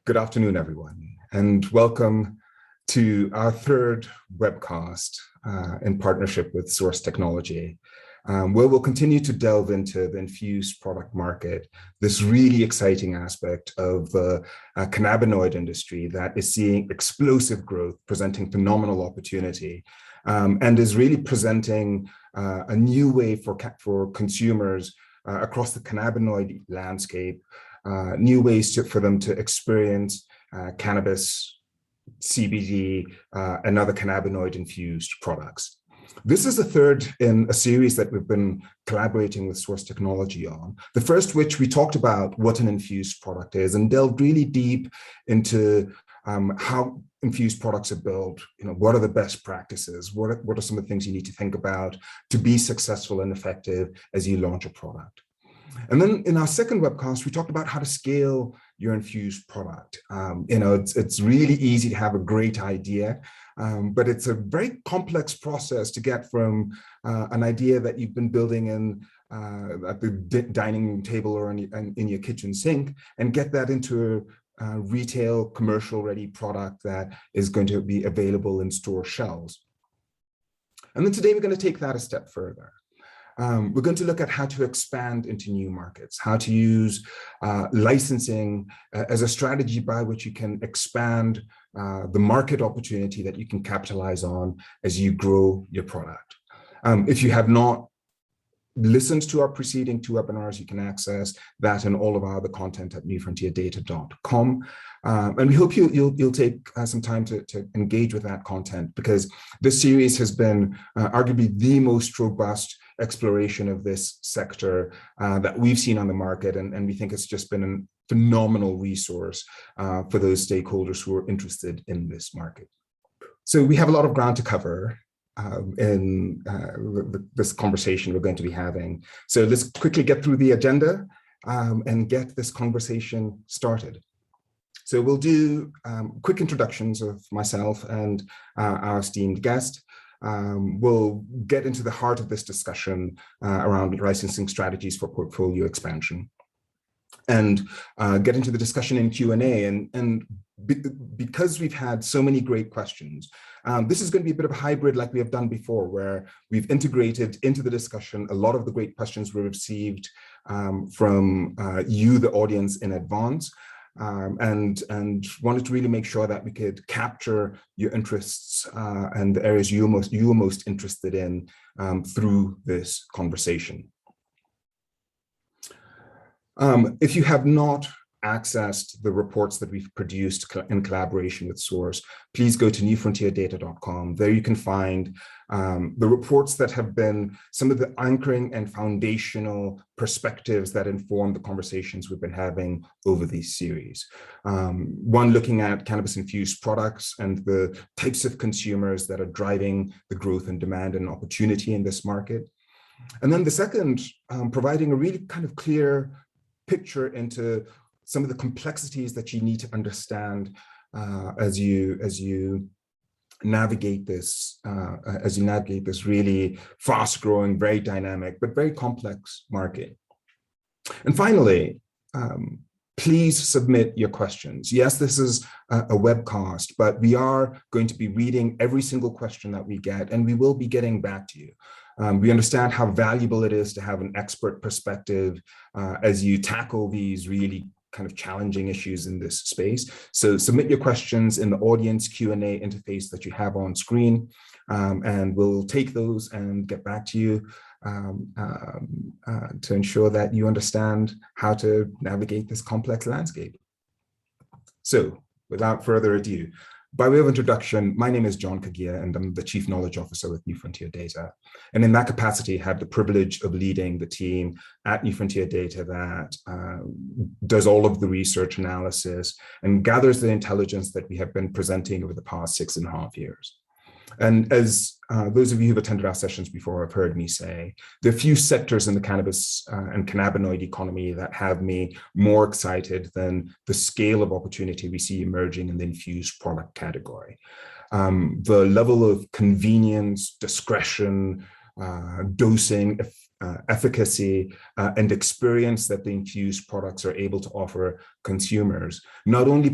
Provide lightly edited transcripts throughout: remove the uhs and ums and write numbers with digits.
Good afternoon, everyone, and welcome to our third webcast in partnership with SōRSE Technology, where we'll continue to delve into the infused product market, this really exciting aspect of the cannabinoid industry that is seeing explosive growth, presenting phenomenal opportunity, and is really presenting a new way for consumers across the cannabinoid landscape, new ways for them to experience cannabis, CBD, and other cannabinoid-infused products. This is the third in a series that we've been collaborating with SōRSE Technology on. The first, which we talked about what an infused product is and delved really deep into how infused products are built, what are the best practices, what are some of the things you need to think about to be successful and effective as you launch a product. And then in our second webcast, we talked about how to scale your infused product. It's really easy to have a great idea, but it's a very complex process to get from an idea that you've been building at the dining room table or in your kitchen sink and get that into a retail commercial ready product that is going to be available in store shelves. And then today we're going to take that a step further. We're going to look at how to expand into new markets, how to use licensing as a strategy by which you can expand the market opportunity that you can capitalize on as you grow your product. If you have not listened to our preceding two webinars, you can access that and all of our other content at newfrontierdata.com. And we hope you'll take some time to engage with that content, because this series has been arguably the most robust exploration of this sector that we've seen on the market, and we think it's just been a phenomenal resource for those stakeholders who are interested in this market. So we have a lot of ground to cover in this conversation we're going to be having. So let's quickly get through the agenda and get this conversation started. So we'll do quick introductions of myself and our esteemed guest. We'll get into the heart of this discussion around licensing strategies for portfolio expansion, and get into the discussion in Q&A. Because we've had so many great questions, this is going to be a bit of a hybrid like we have done before, where we've integrated into the discussion a lot of the great questions we received from you, the audience, in advance. And wanted to really make sure that we could capture your interests and the areas you were most interested in through this conversation. If you have not accessed the reports that we've produced in collaboration with SōRSE, please go to newfrontierdata.com. There you can find the reports that have been some of the anchoring and foundational perspectives that inform the conversations we've been having over these series. One looking at cannabis-infused products and the types of consumers that are driving the growth and demand and opportunity in this market. And then the second, providing a really kind of clear picture into some of the complexities that you need to understand as you navigate this really fast-growing, very dynamic, but very complex market. And finally, please submit your questions. Yes, this is a webcast, but we are going to be reading every single question that we get, and we will be getting back to you. We understand how valuable it is to have an expert perspective as you tackle these really kind of challenging issues in this space. So submit your questions in the audience Q&A interface that you have on screen, and we'll take those and get back to you to ensure that you understand how to navigate this complex landscape. So without further ado, by way of introduction, my name is John Kagia, and I'm the Chief Knowledge Officer with New Frontier Data. And in that capacity, I had the privilege of leading the team at New Frontier Data that does all of the research analysis and gathers the intelligence that we have been presenting over the past 6.5 years. And as those of you who've attended our sessions before have heard me say, there are few sectors in the cannabis and cannabinoid economy that have me more excited than the scale of opportunity we see emerging in the infused product category. The level of convenience, discretion, dosing, efficacy, and experience that the infused products are able to offer consumers, not only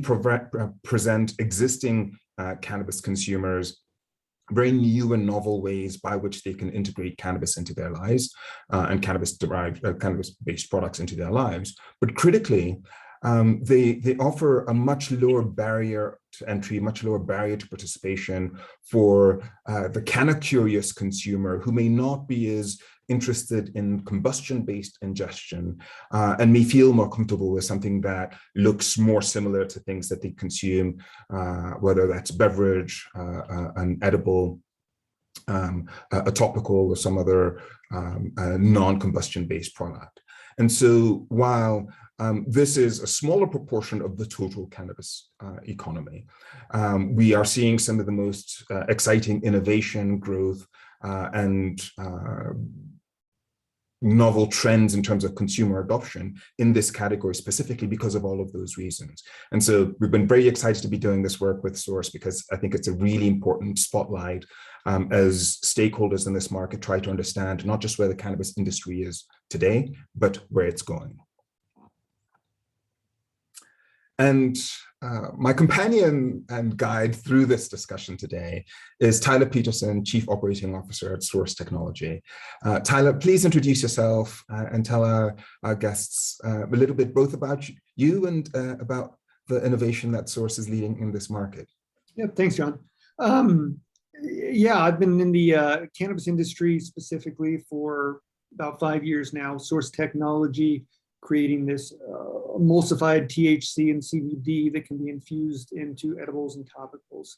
present existing cannabis consumers very new and novel ways by which they can integrate cannabis into their lives and cannabis-based products into their lives, but critically, they offer a much lower barrier to entry, much lower barrier to participation for the canna-curious consumer who may not be as interested in combustion-based ingestion and may feel more comfortable with something that looks more similar to things that they consume, whether that's beverage, an edible, a topical, or some other non-combustion-based product. And so while this is a smaller proportion of the total cannabis economy, we are seeing some of the most exciting innovation, growth, and novel trends in terms of consumer adoption in this category, specifically because of all of those reasons. And so we've been very excited to be doing this work with SōRSE because I think it's a really important spotlight as stakeholders in this market try to understand not just where the cannabis industry is today, but where it's going. And my companion and guide through this discussion today is Tyler Peterson, Chief Operating Officer at SōRSE Technology. Tyler, please introduce yourself and tell our guests a little bit both about you and about the innovation that SōRSE is leading in this market. Yeah, thanks, John. Yeah, I've been in the cannabis industry specifically for about 5 years now. SōRSE Technology, creating this emulsified THC and CBD that can be infused into edibles and topicals.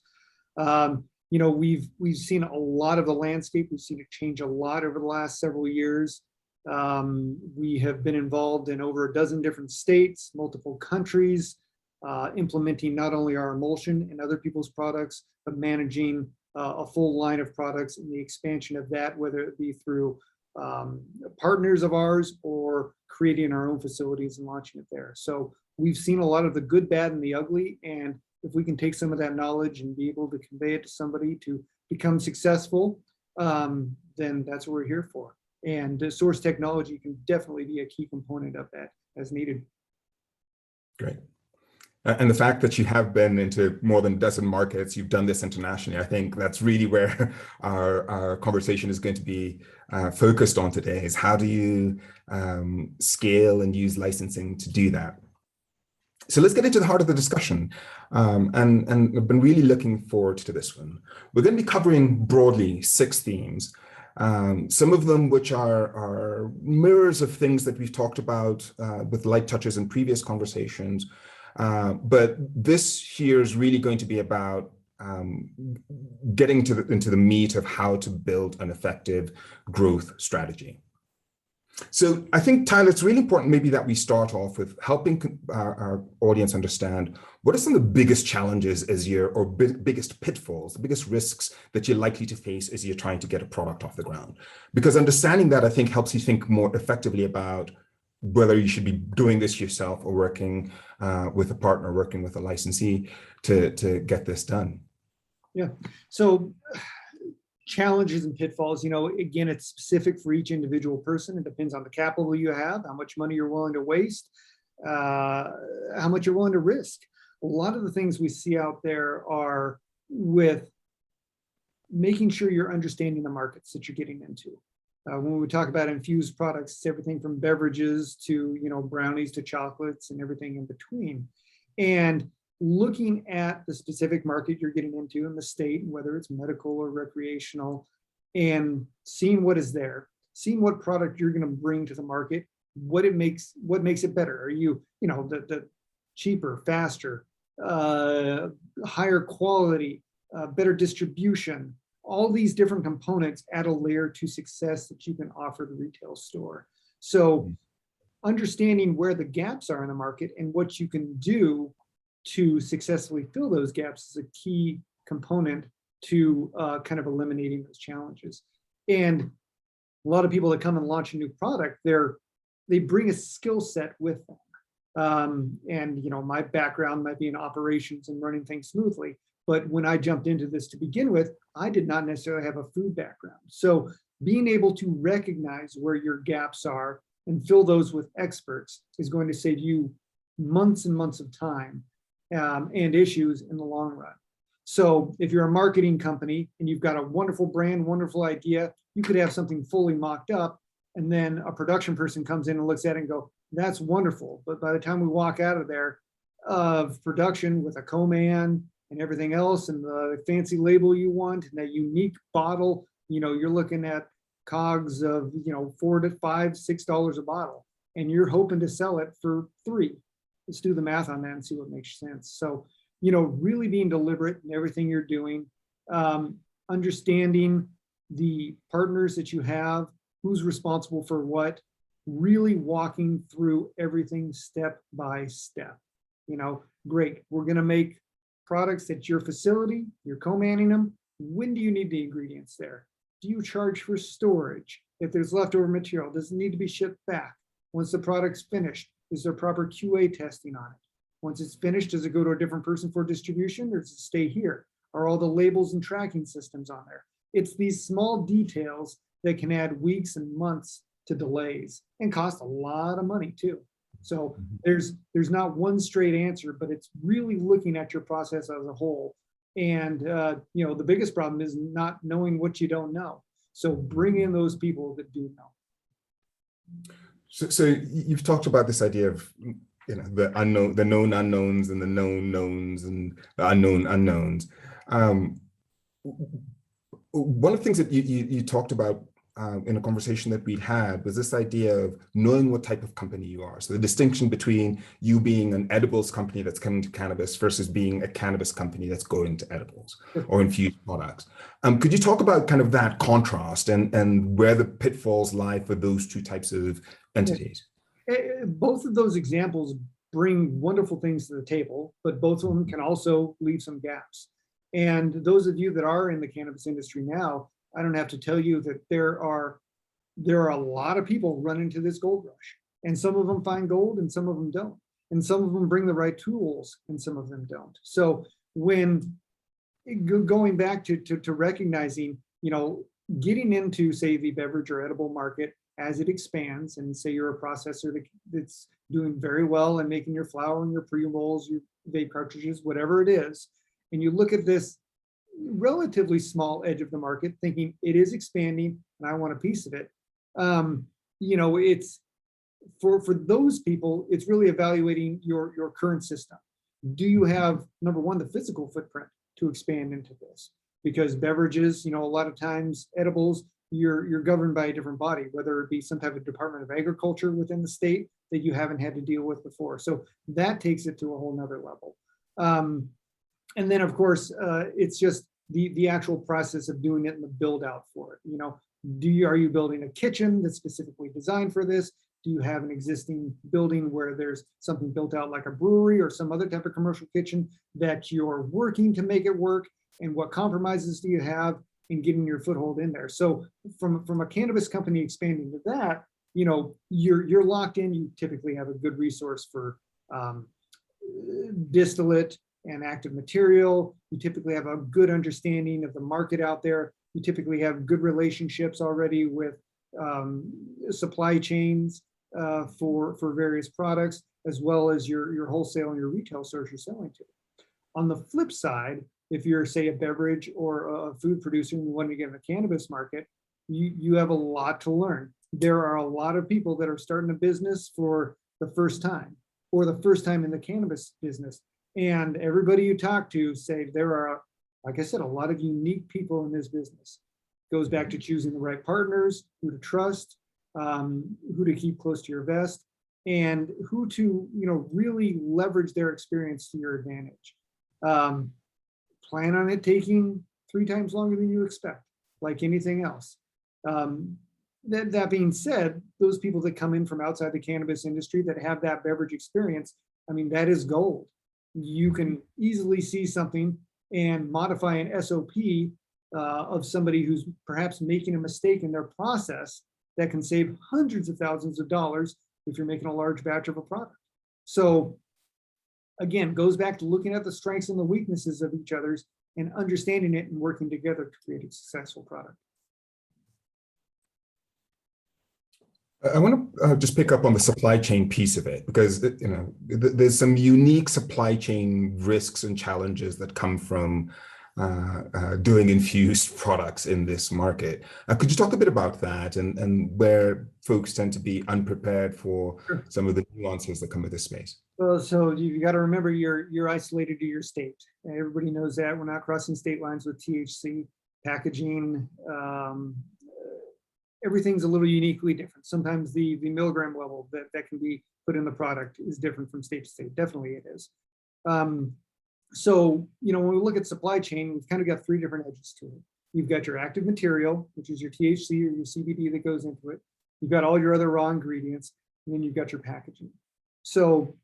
You know, we've seen a lot of the landscape. We've seen it change a lot over the last several years. We have been involved in over a dozen different states, multiple countries, implementing not only our emulsion and other people's products, but managing a full line of products and the expansion of that, whether it be through partners of ours or creating our own facilities and launching it there. So we've seen a lot of the good, bad, and the ugly. And if we can take some of that knowledge and be able to convey it to somebody to become successful, then that's what we're here for. And SōRSE Technology can definitely be a key component of that as needed. Great. And the fact that you have been into more than a dozen markets, you've done this internationally, I think that's really where our conversation is going to be focused on today, is how do you scale and use licensing to do that? So let's get into the heart of the discussion. And I've been really looking forward to this one. We're going to be covering broadly 6 themes. Some of them which are mirrors of things that we've talked about with light touches in previous conversations. But this here is really going to be about getting into the meat of how to build an effective growth strategy. So I think, Tyler, it's really important maybe that we start off with helping our audience understand what are some of the biggest challenges or biggest pitfalls, the biggest risks that you're likely to face as you're trying to get a product off the ground. Because understanding that, I think, helps you think more effectively about whether you should be doing this yourself or working with a partner, working with a licensee to get this done. Yeah. So challenges and pitfalls, you know, again, it's specific for each individual person. It depends on the capital you have, how much money you're willing to waste, how much you're willing to risk. A lot of the things we see out there are with making sure you're understanding the markets that you're getting into. When we talk about infused products, it's everything from beverages to, you know, brownies to chocolates and everything in between. And looking at the specific market you're getting into in the state, whether it's medical or recreational, and seeing what is there, seeing what product you're going to bring to the market, what makes it better. Are you know, the cheaper, faster, higher quality, better distribution? All these different components add a layer to success that you can offer the retail store. So understanding where the gaps are in the market and what you can do to successfully fill those gaps is a key component to kind of eliminating those challenges. And a lot of people that come and launch a new product, they bring a skill set with them. And, you know, my background might be in operations and running things smoothly. But when I jumped into this to begin with, I did not necessarily have a food background. So being able to recognize where your gaps are and fill those with experts is going to save you months and months of time and issues in the long run. So if you're a marketing company and you've got a wonderful brand, wonderful idea, you could have something fully mocked up, and then a production person comes in and looks at it and go, that's wonderful. But by the time we walk out of there of production with a co-man and everything else and the fancy label you want and that unique bottle, you're looking at COGS of, $4 to $5, $6 a bottle, and you're hoping to sell it for $3. Let's do the math on that and see what makes sense. So, really being deliberate in everything you're doing, understanding the partners that you have, who's responsible for what, really walking through everything step by step. Great, we're going to make products at your facility, you're co-manning them. When do you need the ingredients there? Do you charge for storage? If there's leftover material, does it need to be shipped back? Once the product's finished, is there proper QA testing on it? Once it's finished, does it go to a different person for distribution, or does it stay here? Are all the labels and tracking systems on there? It's these small details that can add weeks and months to delays and cost a lot of money too. So there's not one straight answer, but it's really looking at your process as a whole. And the biggest problem is not knowing what you don't know. So bring in those people that do know. So you've talked about this idea of the unknown, the known unknowns, and the known knowns, and the unknown unknowns. One of the things that you talked about in a conversation that we'd had was this idea of knowing what type of company you are. So the distinction between you being an edibles company that's coming to cannabis versus being a cannabis company that's going to edibles or infused products. Could you talk about kind of that contrast and where the pitfalls lie for those two types of entities? Both of those examples bring wonderful things to the table, but both of them can also leave some gaps. And those of you that are in the cannabis industry now, I don't have to tell you that there are a lot of people run into this gold rush, and some of them find gold and some of them don't. And some of them bring the right tools and some of them don't. So when going back to recognizing, getting into, say, the beverage or edible market as it expands, and say you're a processor that's doing very well and making your flower and your pre-rolls, your vape cartridges, whatever it is, and you look at this relatively small edge of the market thinking it is expanding and I want a piece of it. It's for those people, it's really evaluating your current system. Do you have, number one, the physical footprint to expand into this? Because beverages, a lot of times edibles, you're governed by a different body, whether it be some type of Department of Agriculture within the state that you haven't had to deal with before. So that takes it to a whole nother level. And then, of course, it's just the actual process of doing it and the build out for it. Are you building a kitchen that's specifically designed for this? Do you have an existing building where there's something built out like a brewery or some other type of commercial kitchen that you're working to make it work? And what compromises do you have in getting your foothold in there? So from a cannabis company expanding to that, you're locked in. You typically have a good resource for distillate and active material. You typically have a good understanding of the market out there. You typically have good relationships already with supply chains for various products, as well as your wholesale and your retail stores you're selling to. On the flip side, if you're, say, a beverage or a food producer and you want to get in the cannabis market, you have a lot to learn. There are a lot of people that are starting a business for the first time or the first time in the cannabis business. And everybody you talk to say there are, like I said, a lot of unique people in this business. It goes back to choosing the right partners, who to trust, who to keep close to your vest, and who to really leverage their experience to your advantage. Plan on it taking 3 times longer than you expect, like anything else. That being said, those people that come in from outside the cannabis industry that have that beverage experience, that is gold. You can easily see something and modify an SOP of somebody who's perhaps making a mistake in their process that can save hundreds of thousands of dollars if you're making a large batch of a product. So again, goes back to looking at the strengths and the weaknesses of each other's and understanding it and working together to create a successful product. I want to just pick up on the supply chain piece of it, because there's some unique supply chain risks and challenges that come from doing infused products in this market. Could you talk a bit about that and where folks tend to be unprepared for Sure. some of the nuances that come with this space? Well, so you got to remember you're isolated to your state. Everybody knows that we're not crossing state lines with THC packaging. Everything's a little uniquely different. Sometimes the milligram level that can be put in the product is different from state to state. Definitely it is. So, when we look at supply chain, we've kind of got three different edges to it. You've got your active material, which is your THC or your CBD that goes into it. You've got all your other raw ingredients, and then you've got your packaging. So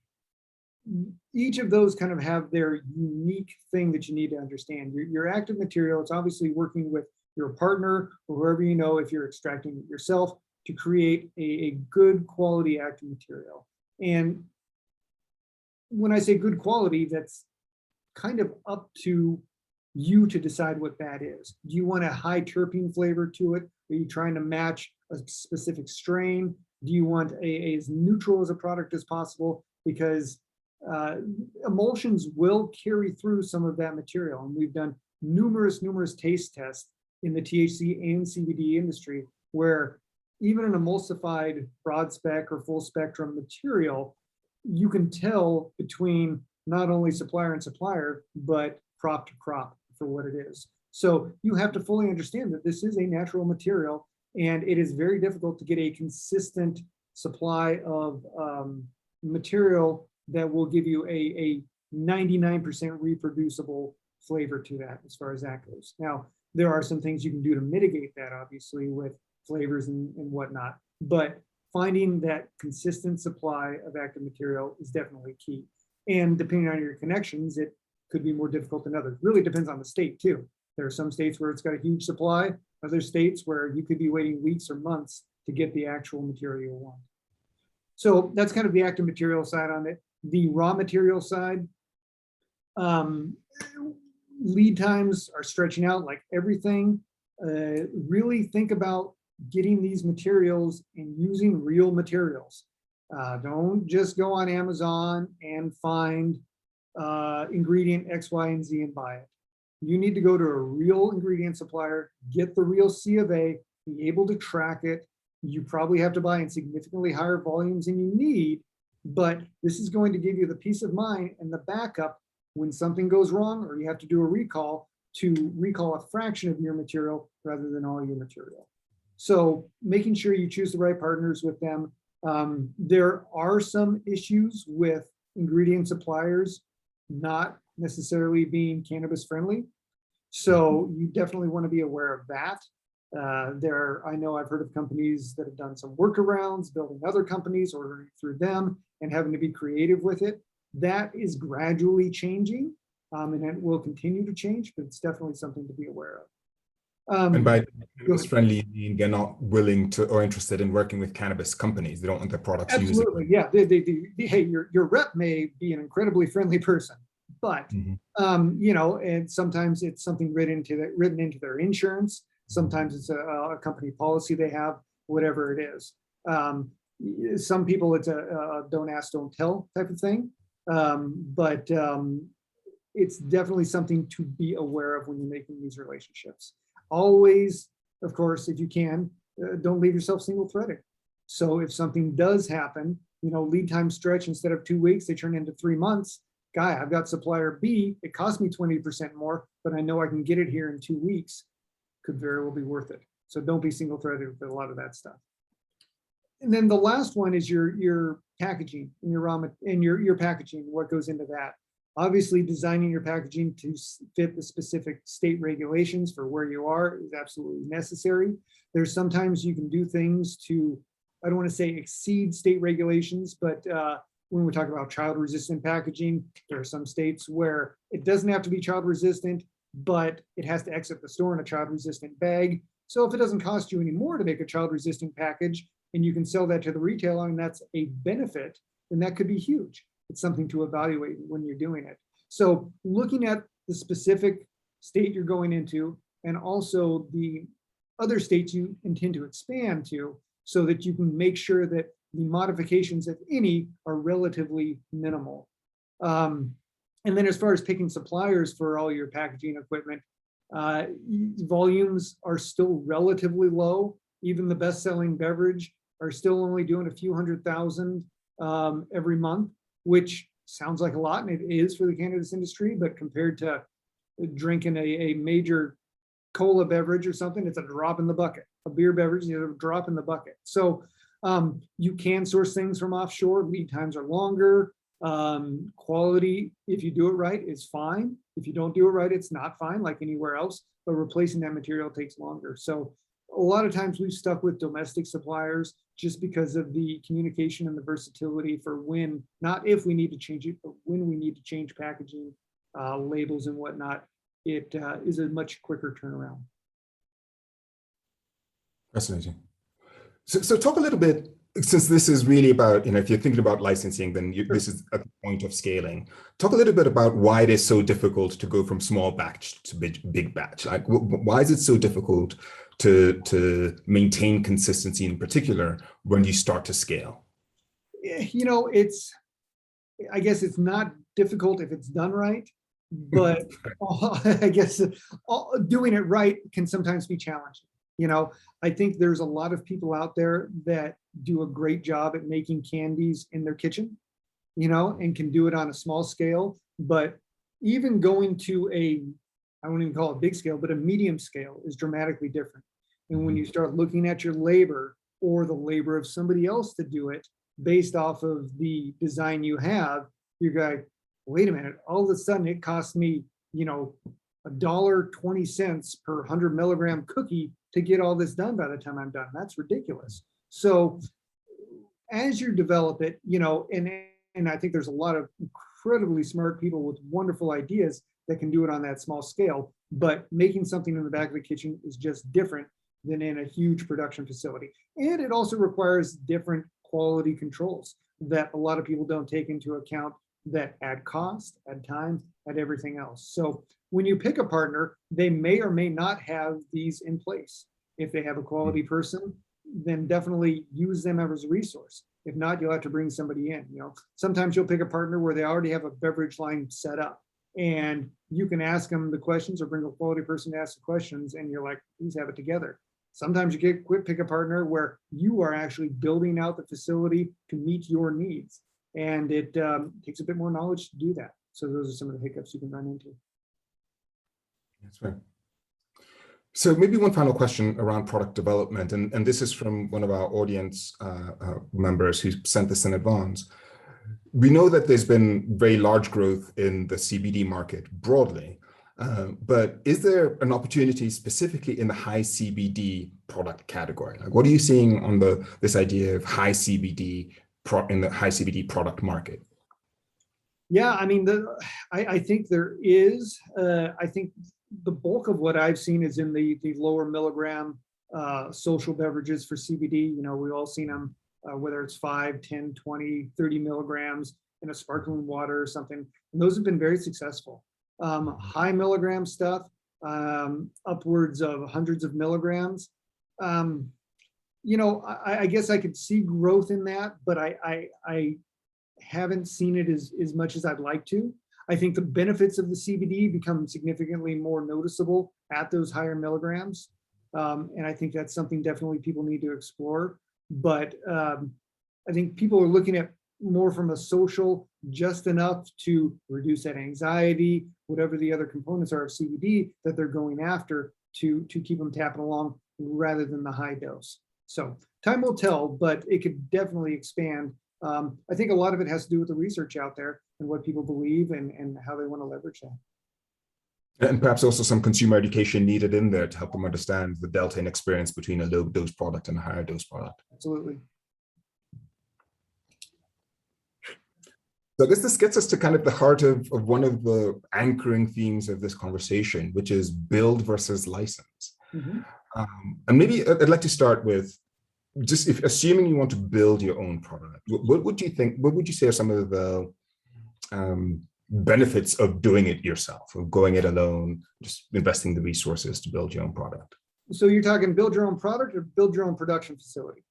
each of those kind of have their unique thing that you need to understand. Your active material, it's obviously working with your partner or whoever if you're extracting it yourself to create a good quality active material. And when I say good quality, that's kind of up to you to decide what that is. Do you want a high terpene flavor to it? Are you trying to match a specific strain? Do you want as neutral as a product as possible? Because emulsions will carry through some of that material. And we've done numerous taste tests in the THC and CBD industry, where even an emulsified broad spec or full spectrum material, you can tell between not only supplier and supplier, but crop to crop for what it is. So you have to fully understand that this is a natural material, and it is very difficult to get a consistent supply of material that will give you a 99% reproducible flavor to that as far as that goes. Now, there are some things you can do to mitigate that, obviously, with flavors and whatnot, but finding that consistent supply of active material is definitely key. And depending on your connections, it could be more difficult than others. Really depends on the state too. There are some states where it's got a huge supply, other states where you could be waiting weeks or months to get the actual material you want. So that's kind of the active material side on it. The raw material side, lead times are stretching out like everything. Really think about getting these materials and using real materials. Don't just go on Amazon and find ingredient X, Y, and Z and buy it. You need to go to a real ingredient supplier, get the real C of A, be able to track it. You probably have to buy in significantly higher volumes than you need, but this is going to give you the peace of mind and the backup when something goes wrong or you have to do a recall, to recall a fraction of your material rather than all your material. So making sure you choose the right partners with them. There are some issues with ingredient suppliers not necessarily being cannabis friendly. So you definitely want to be aware of that. I know I've heard of companies that have done some workarounds, building other companies, ordering through them, and having to be creative with it. That is gradually changing, and it will continue to change, but it's definitely something to be aware of. And by cannabis friendly, you mean they're not willing to or interested in working with cannabis companies. They don't want their products used. Absolutely, yeah. Hey, your rep may be an incredibly friendly person, but and sometimes it's something written into their insurance. Sometimes it's a company policy they have, whatever it is. Some people it's a don't ask, don't tell type of thing, but it's definitely something to be aware of when you're making these relationships. Always, of course, if you can, don't leave yourself single-threaded. So if something does happen, lead time stretch, instead of 2 weeks, they turn into 3 months. Guy, I've got supplier B, it cost me 20% more, but I know I can get it here in 2 weeks. Could very well be worth it. So don't be single-threaded with a lot of that stuff. And then the last one is your packaging and your packaging, what goes into that. Obviously, designing your packaging to fit the specific state regulations for where you are is absolutely necessary. There's sometimes you can do things to, I don't want to say exceed state regulations, but when we talk about child-resistant packaging, there are some states where it doesn't have to be child-resistant, but it has to exit the store in a child-resistant bag. So if it doesn't cost you any more to make a child-resistant package, and you can sell that to the retailer, and that's a benefit, then that could be huge. It's something to evaluate when you're doing it. So looking at the specific state you're going into, and also the other states you intend to expand to, so that you can make sure that the modifications, if any, are relatively minimal. And then as far as picking suppliers for all your packaging equipment, volumes are still relatively low. Even the best-selling beverage are still only doing a few 100,000 every month, which sounds like a lot, and it is for the cannabis industry, but compared to drinking a major cola beverage or something, it's a drop in the bucket. A beer beverage is a drop in the bucket. So you can source things from offshore. Lead times are longer. Quality, if you do it right, is fine. If you don't do it right, it's not fine, like anywhere else, but replacing that material takes longer. So a lot of times we've stuck with domestic suppliers just because of the communication and the versatility for when, not if we need to change it, but when we need to change packaging, labels and whatnot. It is a much quicker turnaround. Fascinating. So talk a little bit, since this is really about, if you're thinking about licensing, then this is at the point of scaling. Talk a little bit about why it is so difficult to go from small batch to big batch. Like, why is it so difficult to maintain consistency, in particular when you start to scale? I guess it's not difficult if it's done right, but I guess doing it right can sometimes be challenging. I think there's a lot of people out there that do a great job at making candies in their kitchen, and can do it on a small scale. But even going to I won't even call it big scale, but a medium scale is dramatically different. And when you start looking at your labor or the labor of somebody else to do it based off of the design you have, you're going, wait a minute, all of a sudden it costs me, $1.20 per 100 milligram cookie to get all this done by the time I'm done. That's ridiculous. So as you develop it, and I think there's a lot of incredibly smart people with wonderful ideas that can do it on that small scale, but making something in the back of the kitchen is just different than in a huge production facility. And it also requires different quality controls that a lot of people don't take into account, that add cost, add time, add everything else. So when you pick a partner, they may or may not have these in place. If they have a quality person, then definitely use them as a resource. If not, you'll have to bring somebody in. Sometimes you'll pick a partner where they already have a beverage line set up, and you can ask them the questions or bring a quality person to ask the questions, and you're like, please have it together. Sometimes you pick a partner where you are actually building out the facility to meet your needs, and it takes a bit more knowledge to do that. So those are some of the hiccups you can run into. That's right. So maybe one final question around product development, and this is from one of our audience members who sent this in advance. We know that there's been very large growth in the CBD market broadly, but is there an opportunity specifically in the high CBD product category? Like, what are you seeing on this idea of high CBD in the high CBD product market? Yeah, I mean, I think there is. I think the bulk of what I've seen is in the lower milligram social beverages for CBD. We've all seen them, whether it's 5, 10, 20, 30 milligrams in a sparkling water or something. And those have been very successful. High milligram stuff, upwards of hundreds of milligrams. I guess I could see growth in that, but I haven't seen it as much as I'd like to. I think the benefits of the CBD become significantly more noticeable at those higher milligrams. And I think that's something definitely people need to explore. But I think people are looking at more from a social, just enough to reduce that anxiety, whatever the other components are of CBD that they're going after to keep them tapping along rather than the high dose. So time will tell, but it could definitely expand. I think a lot of it has to do with the research out there and what people believe and how they want to leverage that. And perhaps also some consumer education needed in there to help them understand the delta in experience between a low dose product and a higher dose product. Absolutely. So I guess this gets us to kind of the heart of one of the anchoring themes of this conversation, which is build versus license. Mm-hmm. And maybe I'd like to start with just assuming you want to build your own product, what would you think, what would you say are some of the benefits of doing it yourself, of going it alone, just investing the resources to build your own product? So you're talking build your own product or build your own production facility?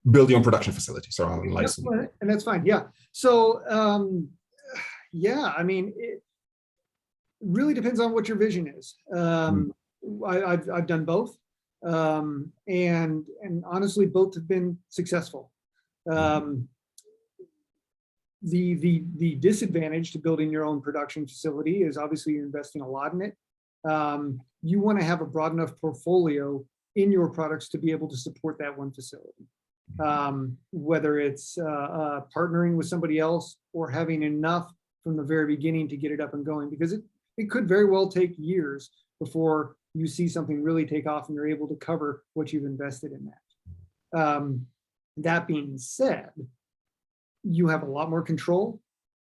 build your own production facility. So I'll That's license. fine, and that's fine. Yeah. So, yeah, I mean, it really depends on what your vision is. I've done both, and honestly, both have been successful. The disadvantage to building your own production facility is obviously you're investing a lot in it. You want to have a broad enough portfolio in your products to be able to support that one facility. Whether it's partnering with somebody else or having enough from the very beginning to get it up and going, because it could very well take years before you see something really take off and you're able to cover what you've invested in that. That being said, you have a lot more control.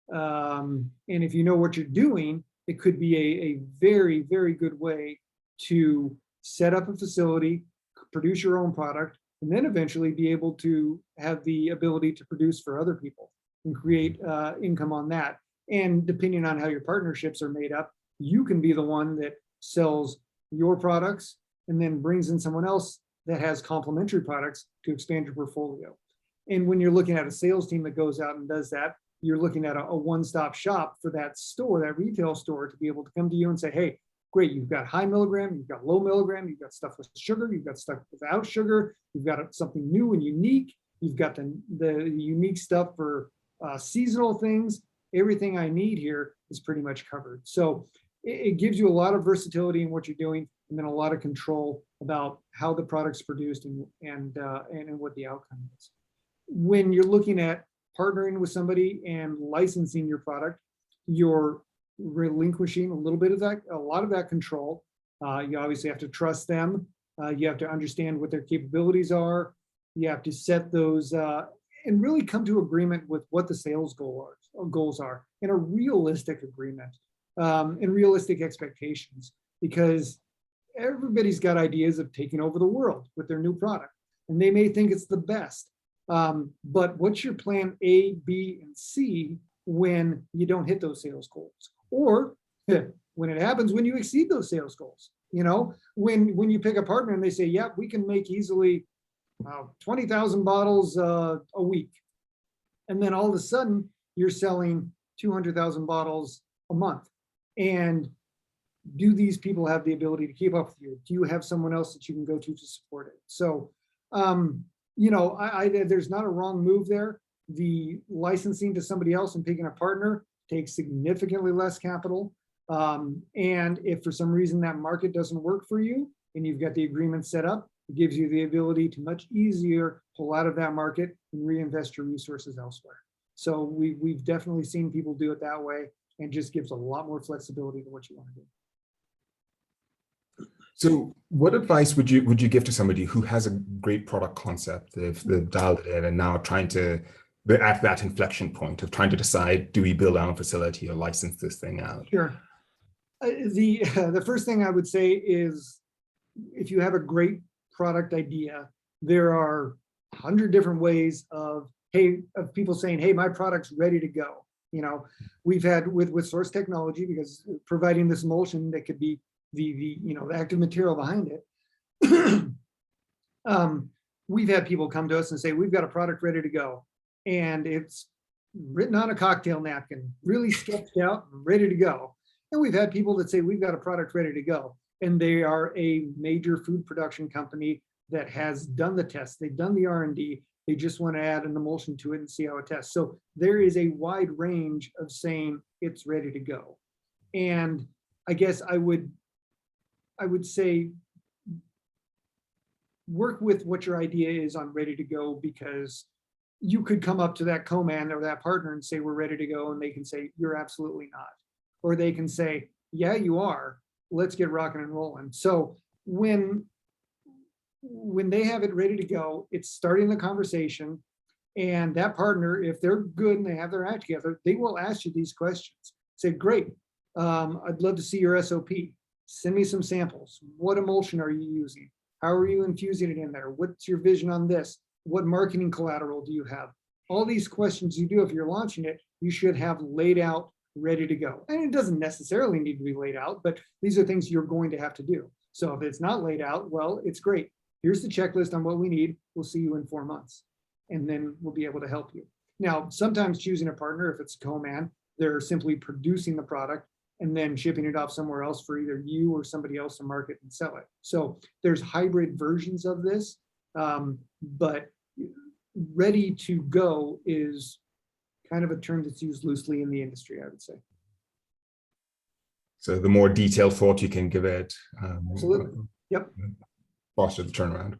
And if you know what you're doing, it could be a very, very good way to set up a facility, produce your own product, and then eventually be able to have the ability to produce for other people and create income on that. And depending on how your partnerships are made up, you can be the one that sells your products and then brings in someone else that has complementary products to expand your portfolio. And when you're looking at a sales team that goes out and does that, you're looking at a one-stop shop for that store, that retail store, to be able to come to you and say, hey, great, you've got high milligram, you've got low milligram, you've got stuff with sugar, you've got stuff without sugar, you've got something new and unique, you've got the unique stuff for seasonal things. Everything I need here is pretty much covered. So it gives you a lot of versatility in what you're doing, and then a lot of control about how the product's produced and what the outcome is. When you're looking at partnering with somebody and licensing your product, you're relinquishing a lot of that control. You obviously have to trust them. You have to understand what their capabilities are. You have to set those and really come to agreement with what the sales goals are, and a realistic agreement and realistic expectations, because everybody's got ideas of taking over the world with their new product, and they may think it's the best. But what's your plan A, B, and C when you don't hit those sales goals? Or when it happens, when you exceed those sales goals, when you pick a partner and they say, yeah, we can make easily 20,000 bottles a week. And then all of a sudden you're selling 200,000 bottles a month. And do these people have the ability to keep up with you? Do you have someone else that you can go to support it? So, there's not a wrong move there. The licensing to somebody else and picking a partner takes significantly less capital. And if for some reason that market doesn't work for you and you've got the agreement set up, it gives you the ability to much easier pull out of that market and reinvest your resources elsewhere. So we've definitely seen people do it that way, and just gives a lot more flexibility to what you want to do. So what advice would you give to somebody who has a great product concept? They've dialed it in and now they're at that inflection point of trying to decide, do we build our own facility or license this thing out? Sure. The first thing I would say is, if you have a great product idea, there are 100 different ways of people saying, hey, my product's ready to go. We've had with SōRSE technology, because providing this emulsion that could be the active material behind it. We've had people come to us and say, we've got a product ready to go, and it's written on a cocktail napkin, really sketched out and ready to go. And we've had people that say, we've got a product ready to go, and they are a major food production company that has done the tests, they've done the R&D, they just want to add an emulsion to it and see how it tests. So there is a wide range of saying it's ready to go. And I guess I would say, work with what your idea is on ready to go, because you could come up to that co-man or that partner and say, we're ready to go. And they can say, you're absolutely not. Or they can say, yeah, you are. Let's get rocking and rolling. So when they have it ready to go, it's starting the conversation. And that partner, if they're good and they have their act together, they will ask you these questions. Say, great, I'd love to see your SOP. Send me some samples. What emulsion are you using? How are you infusing it in there? What's your vision on this? What marketing collateral do you have? All these questions you do, if you're launching it, you should have laid out, ready to go. And it doesn't necessarily need to be laid out, but these are things you're going to have to do. So if it's not laid out, well, it's great. Here's the checklist on what we need. We'll see you in 4 months. and then we'll be able to help you. Now, sometimes choosing a partner, if it's a co-man, they're simply producing the product and then shipping it off somewhere else for either you or somebody else to market and sell it. So there's hybrid versions of this, but ready to go is kind of a term that's used loosely in the industry, I would say. So the more detailed thought you can give it, Absolutely. Yep. Faster the turnaround.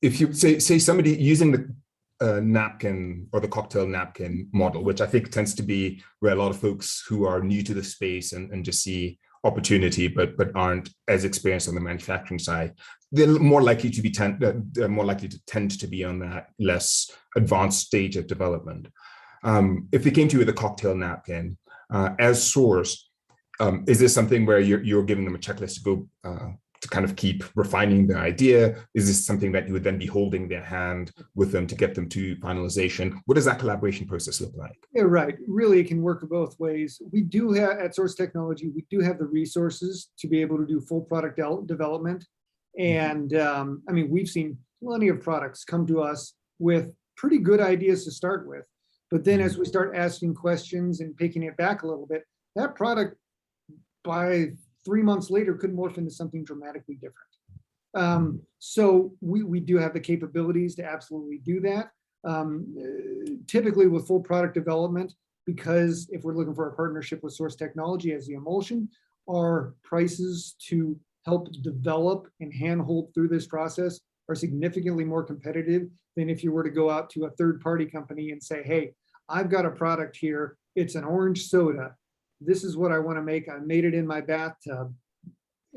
If you say somebody using the napkin or the cocktail napkin model, which I think tends to be where a lot of folks who are new to the space and just see opportunity, but aren't as experienced on the manufacturing side, they're more likely to tend to be on that less advanced stage of development. If they came to you with a cocktail napkin, as SōRSE, is this something where you're giving them a checklist to go to kind of keep refining the idea? Is this something that you would then be holding their hand with them to get them to finalization? What does that collaboration process look like? Yeah, right. Really, it can work both ways. We do have, at SōRSE Technology, we do have the resources to be able to do full product development. And I mean, we've seen plenty of products come to us with pretty good ideas to start with. But then as we start asking questions and picking it back a little bit, that product by 3 months later could morph into something dramatically different. So we do have the capabilities to absolutely do that. Typically with full product development, because if we're looking for a partnership with SōRSE Technology as the emulsion, our prices to help develop and handhold through this process are significantly more competitive than if you were to go out to a third-party company and say, hey, I've got a product here, it's an orange soda. This is what I want to make. I made it in my bathtub.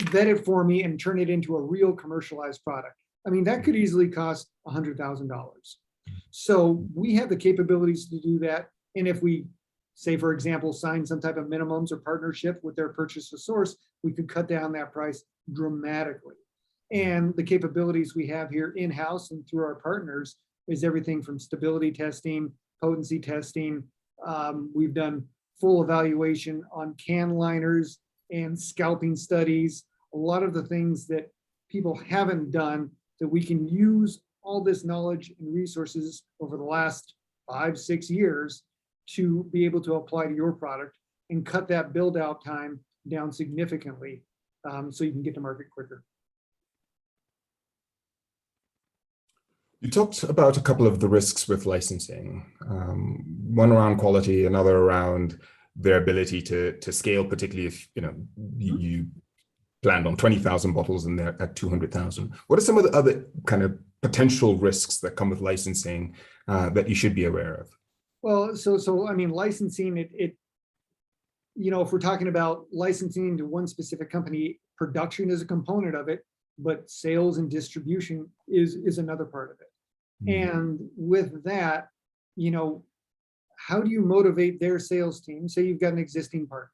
Vet it for me and turn it into a real commercialized product. I mean, that could easily cost $100,000. So we have the capabilities to do that. And if we, say, for example, sign some type of minimums or partnership with their purchase of SōRSE, we could cut down that price dramatically. And the capabilities we have here in-house and through our partners is everything from stability testing, potency testing. We've done full evaluation on can liners and scalping studies, a lot of the things that people haven't done that we can use all this knowledge and resources over the last 5-6 years to be able to apply to your product and cut that build out time down significantly so you can get to market quicker. You talked about a couple of the risks with licensing, one around quality, another around their ability to scale, particularly if you planned on 20,000 bottles and they're at 200,000. What are some of the other kind of potential risks that come with licensing that you should be aware of? Well, so I mean, licensing, if we're talking about licensing to one specific company, production is a component of it, but sales and distribution is another part of it. And with that, how do you motivate their sales team? Say you've got an existing partner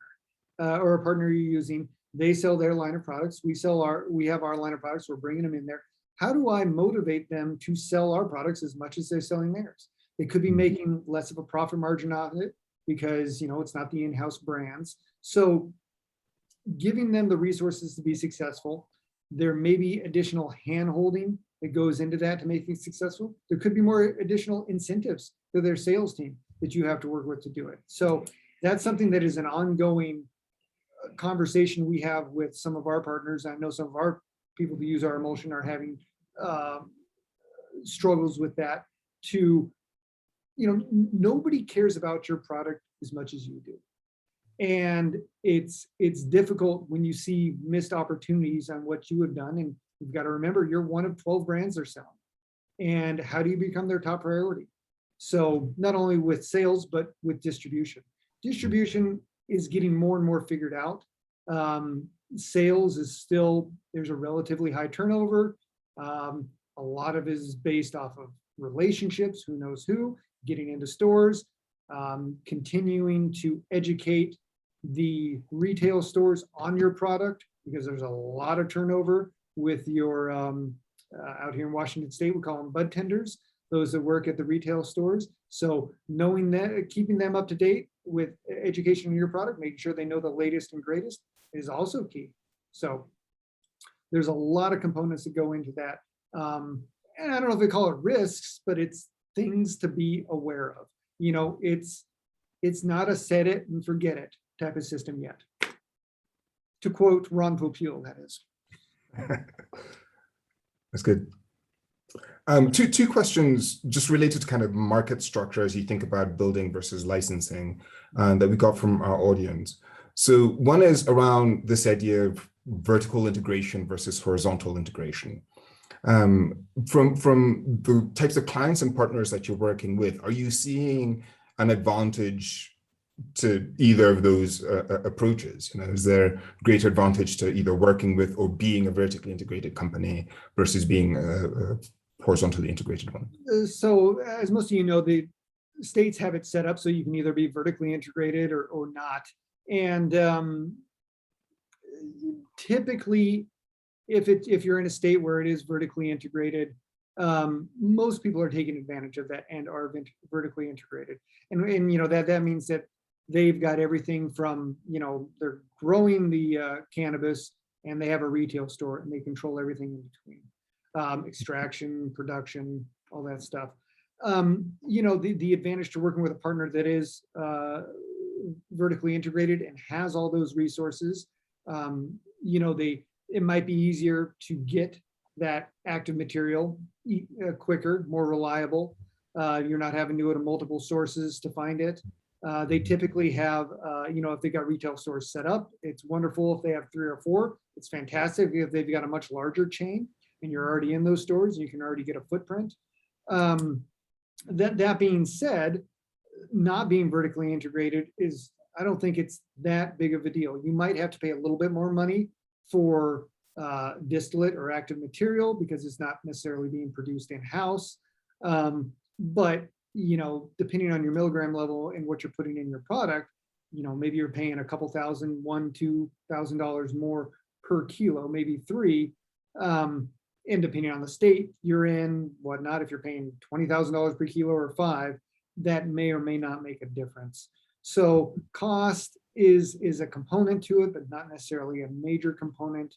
or a partner you're using, they sell their line of products, we have our line of products, we're bringing them in there. How do I motivate them to sell our products as much as they're selling theirs? They could be making less of a profit margin off it because, it's not the in-house brands. So giving them the resources to be successful, there may be additional hand-holding that goes into that to make it successful. There could be more additional incentives to their sales team that you have to work with to do it. So that's something that is an ongoing conversation we have with some of our partners. I know some of our people who use our emulsion are having struggles with that to, nobody cares about your product as much as you do. And it's difficult when you see missed opportunities on what you have done. And you've got to remember, you're one of 12 brands they're selling. And how do you become their top priority? So not only with sales, but with distribution. Distribution is getting more and more figured out. Sales is still, there's a relatively high turnover. A lot of it is based off of relationships, who knows who, getting into stores, continuing to educate the retail stores on your product, because there's a lot of turnover with your, out here in Washington State, we call them bud tenders, those that work at the retail stores. So knowing that, keeping them up to date with education on your product, making sure they know the latest and greatest is also key. So There's a lot of components that go into that. And I don't know if they call it risks, but it's things to be aware of. It's not a set it and forget it type of system yet. To quote Ron Popeil, that is. That's good. Two questions just related to kind of market structure as you think about building versus licensing that we got from our audience. So one is around this idea of vertical integration versus horizontal integration. From the types of clients and partners that you're working with, are you seeing an advantage to either of those approaches? Is there greater advantage to either working with or being a vertically integrated company versus being a horizontally integrated one? So as most of you know, the states have it set up so you can either be vertically integrated or not. And typically, if you're in a state where it is vertically integrated, most people are taking advantage of that and are vertically integrated. And that means that they've got everything from, they're growing the cannabis and they have a retail store and they control everything in between, extraction, production, all that stuff. The advantage to working with a partner that is vertically integrated and has all those resources, it might be easier to get that active material quicker, more reliable. You're not having to go to multiple sources to find it. They typically have, if they got retail stores set up, it's wonderful. If they have 3 or 4, it's fantastic. If they've got a much larger chain and you're already in those stores, you can already get a footprint. That being said, not being vertically integrated I don't think it's that big of a deal. You might have to pay a little bit more money for distillate or active material because it's not necessarily being produced in-house. But depending on your milligram level and what you're putting in your product, maybe you're paying a couple thousand, $1,000-$2,000 more per kilo, maybe 3. And depending on the state you're in, whatnot, if you're paying $20,000 per kilo or 5, that may or may not make a difference. So cost is a component to it, but not necessarily a major component.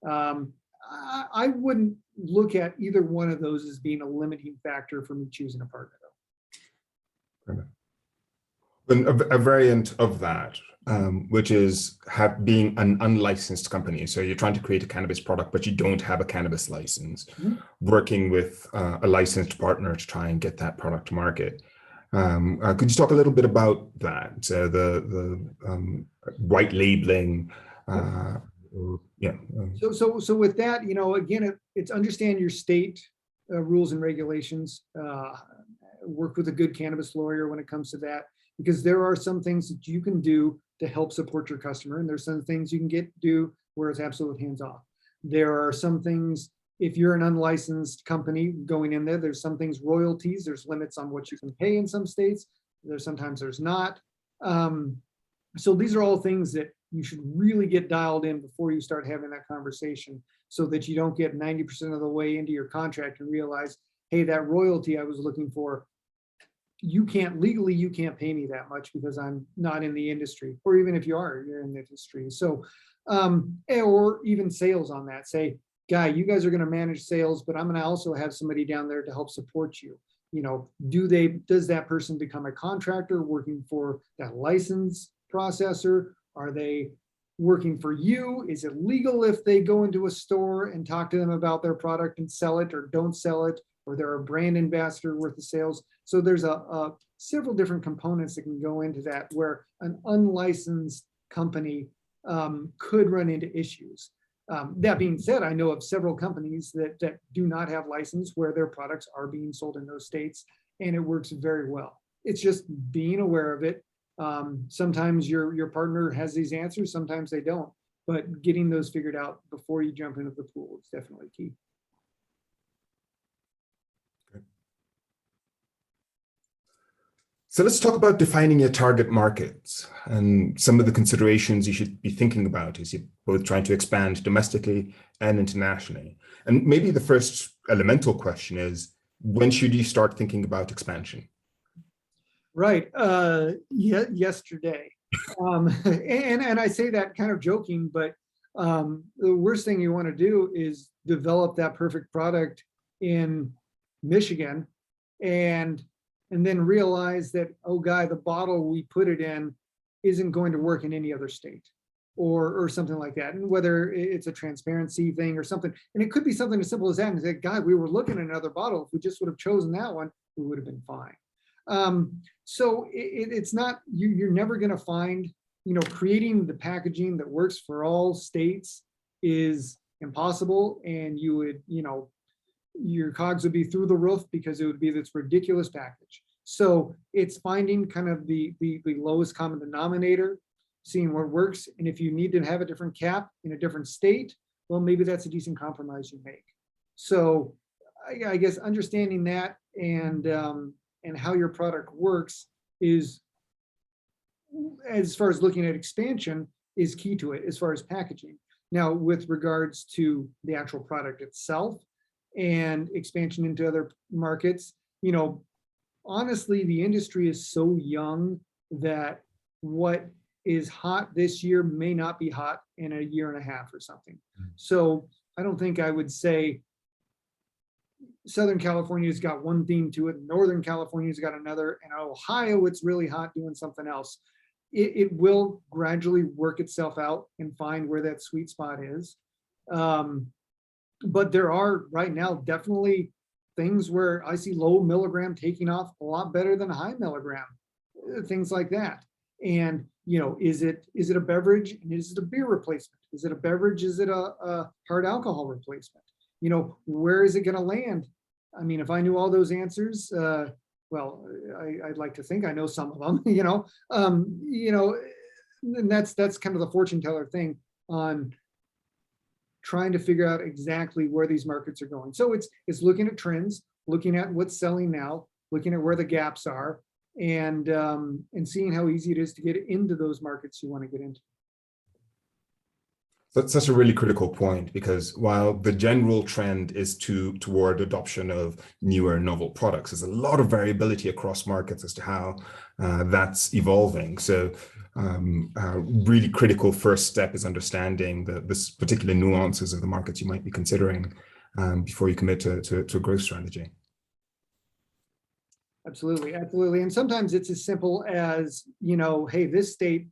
I wouldn't look at either one of those as being a limiting factor for me choosing a partner, though. And a variant of that, which is being an unlicensed company. So you're trying to create a cannabis product, but you don't have a cannabis license, working with a licensed partner to try and get that product to market. Could you talk a little bit about that? The white labeling. So with that, again, it's understand your state rules and regulations. Work with a good cannabis lawyer when it comes to that, because there are some things that you can do to help support your customer, and there's some things you can do where it's absolute hands off. There are some things, if you're an unlicensed company going in there, there's some things, royalties, there's limits on what you can pay in some states. Sometimes there's not. So these are all things that you should really get dialed in before you start having that conversation, so that you don't get 90% of the way into your contract and realize, hey, that royalty I was looking for, you can't pay me that much because I'm not in the industry. Or even if you're in the industry. So, or even sales on that. Say, guy, you guys are going to manage sales, but I'm going to also have somebody down there to help support you. Does that person become a contractor working for that license processor? Are they working for you? Is it legal if they go into a store and talk to them about their product and sell it or don't sell it? Or they're a brand ambassador worth of sales. So there's several different components that can go into that, where an unlicensed company could run into issues. That being said, I know of several companies that do not have license where their products are being sold in those states, and it works very well. It's just being aware of it. Sometimes your partner has these answers, sometimes they don't, but getting those figured out before you jump into the pool is definitely key. So let's talk about defining your target markets and some of the considerations you should be thinking about as you're both trying to expand domestically and internationally. And maybe the first elemental question is, when should you start thinking about expansion? Right. Yesterday. And I say that kind of joking, but The worst thing you want to do is develop that perfect product in Michigan and then realize that, oh, God, the bottle we put it in isn't going to work in any other state or something like that. And whether it's a transparency thing or something, and it could be something as simple as that. And say, God, we were looking at another bottle. If we just would have chosen that one, we would have been fine. So it's not, you're never going to find, creating the packaging that works for all states is impossible. And you would, your cogs would be through the roof because it would be this ridiculous package. So it's finding kind of the lowest common denominator, seeing what works. And if you need to have a different cap in a different state, well, maybe that's a decent compromise you make. So I guess understanding that and how your product works is, as far as looking at expansion, is key to it as far as packaging. Now, with regards to the actual product itself and expansion into other markets, honestly, the industry is so young that what is hot this year may not be hot in a year and a half or something. So I don't think I would say Southern California's got one theme to it, Northern California's got another, and Ohio, it's really hot doing something else. It will gradually work itself out and find where that sweet spot is. But there are right now definitely things where I see low milligram taking off a lot better than high milligram, things like that. And, is it a beverage and is it a beer replacement? Is it a beverage? Is it a hard alcohol replacement? Where is it going to land? I mean, if I knew all those answers, well, I'd like to think I know some of them, and that's kind of the fortune teller thing on trying to figure out exactly where these markets are going. So it's looking at trends, looking at what's selling now, looking at where the gaps are, and seeing how easy it is to get into those markets you want to get into. That's such a really critical point, because while the general trend is toward adoption of newer novel products, there's a lot of variability across markets as to how that's evolving. So really critical first step is understanding this particular nuances of the markets you might be considering before you commit to a growth strategy. Absolutely, absolutely. And sometimes it's as simple as, hey, this state,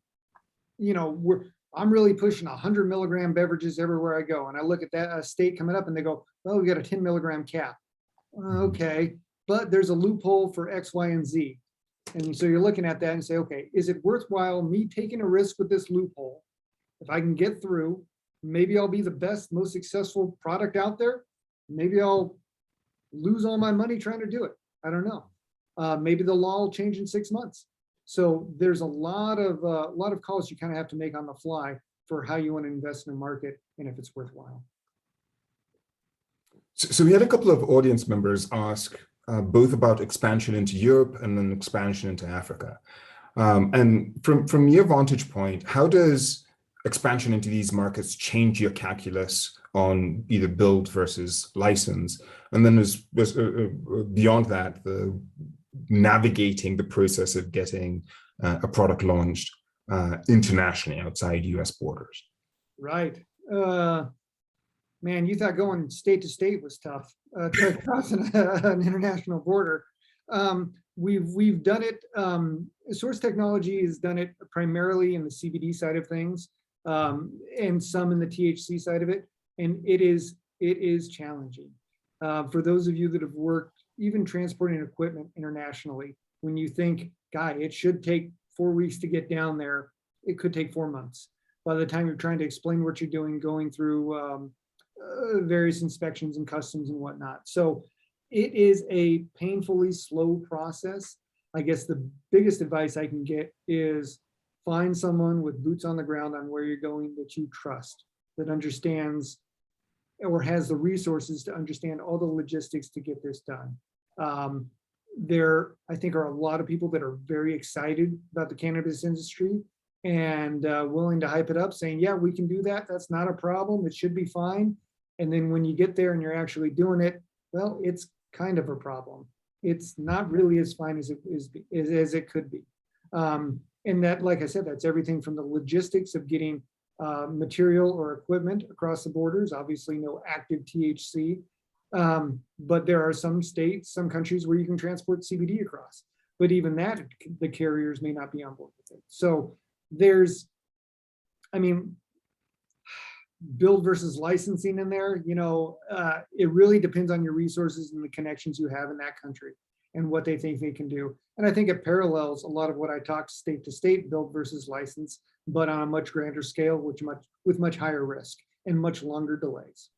I'm really pushing 100 milligram beverages everywhere I go. And I look at that state coming up and they go, well, we got a 10 milligram cap. Okay, but there's a loophole for X, Y, and Z. And so you're looking at that and say, okay, is it worthwhile me taking a risk with this loophole? If I can get through, maybe I'll be the best, most successful product out there. Maybe I'll lose all my money trying to do it. I don't know. Maybe the law will change in 6 months. So there's a lot of calls you kind of have to make on the fly for how you want to invest in a market and if it's worthwhile. So we had a couple of audience members ask both about expansion into Europe and then expansion into Africa. And from your vantage point, how does expansion into these markets change your calculus on either build versus license? And then there's beyond that, the navigating the process of getting a product launched internationally outside US borders. Right. Man, you thought going state to state was tough to cross an international border. We've done it. SōRSE Technology has done it primarily in the CBD side of things, and some in the THC side of it. And it is challenging. For those of you that have worked even transporting equipment internationally, when you think, God, it should take 4 weeks to get down there, it could take 4 months. By the time you're trying to explain what you're doing, going through various inspections and customs and whatnot. So it is a painfully slow process. I guess the biggest advice I can get is find someone with boots on the ground on where you're going that you trust, that understands or has the resources to understand all the logistics to get this done. There, I think, are a lot of people that are very excited about the cannabis industry and willing to hype it up, saying, yeah, we can do that. That's not a problem. It should be fine. And then when you get there and you're actually doing it, well, it's kind of a problem. It's not really as fine as it could be. And that, like I said, that's everything from the logistics of getting material or equipment across the borders. Obviously, no active THC, but there are some states, some countries where you can transport CBD across. But even that, the carriers may not be on board with it. So there's, I mean, build versus licensing in there, it really depends on your resources and the connections you have in that country and what they think they can do. And I think it parallels a lot of what I talk state to state, build versus license, but on a much grander scale, with much higher risk and much longer delays.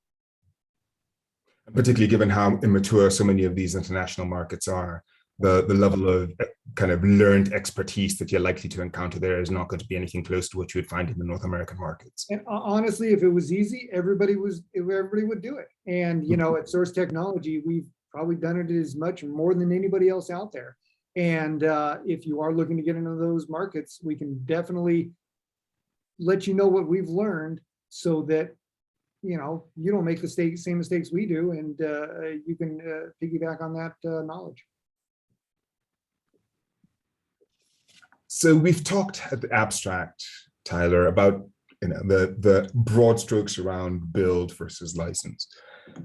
Particularly given how immature so many of these international markets are, the level of kind of learned expertise that you're likely to encounter there is not going to be anything close to what you would find in the North American markets. And honestly, if it was easy, everybody would do it. And at SōRSE Technology, we've probably done it as much more than anybody else out there. And if you are looking to get into those markets, we can definitely let you know what we've learned so that you don't make the same mistakes we do, and you can piggyback on that knowledge. So we've talked at the abstract, Tyler, about the broad strokes around build versus license.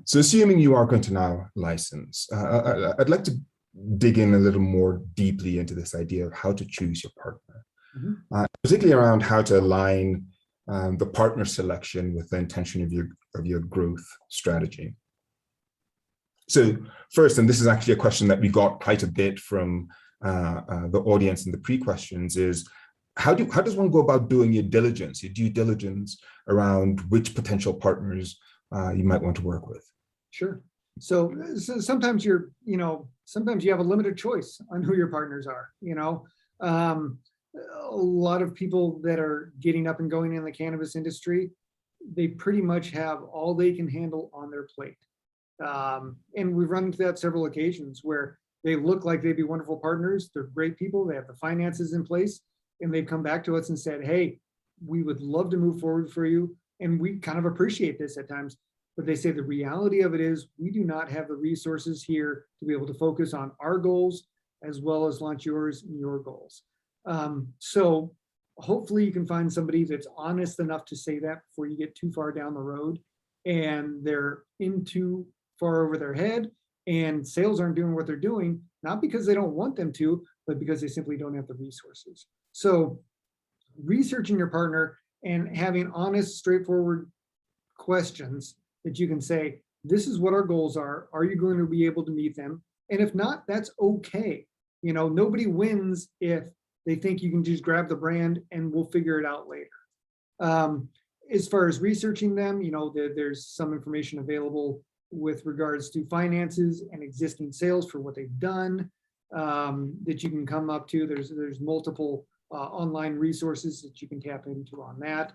So assuming you are going to now license, I'd like to dig in a little more deeply into this idea of how to choose your partner, particularly around how to align the partner selection with the intention of your growth strategy. So first, and this is actually a question that we got quite a bit from the audience in the pre-questions, is how does one go about doing your due diligence around which potential partners you might want to work with? Sure. So sometimes sometimes you have a limited choice on who your partners are. A lot of people that are getting up and going in the cannabis industry, they pretty much have all they can handle on their plate. And we've run into that several occasions where they look like they'd be wonderful partners. They're great people. They have the finances in place, and they've come back to us and said, hey, we would love to move forward for you. And we kind of appreciate this at times, but they say the reality of it is we do not have the resources here to be able to focus on our goals as well as launch yours and your goals. So hopefully you can find somebody that's honest enough to say that before you get too far down the road and they're in too far over their head and sales aren't doing what they're doing, not because they don't want them to, but because they simply don't have the resources. So researching your partner and having honest, straightforward questions that you can say, this is what our goals are. Are you going to be able to meet them? And if not, that's okay. Nobody wins if they think you can just grab the brand and we'll figure it out later. As far as researching them, there's some information available with regards to finances and existing sales for what they've done that you can come up to. There's multiple online resources that you can tap into on that.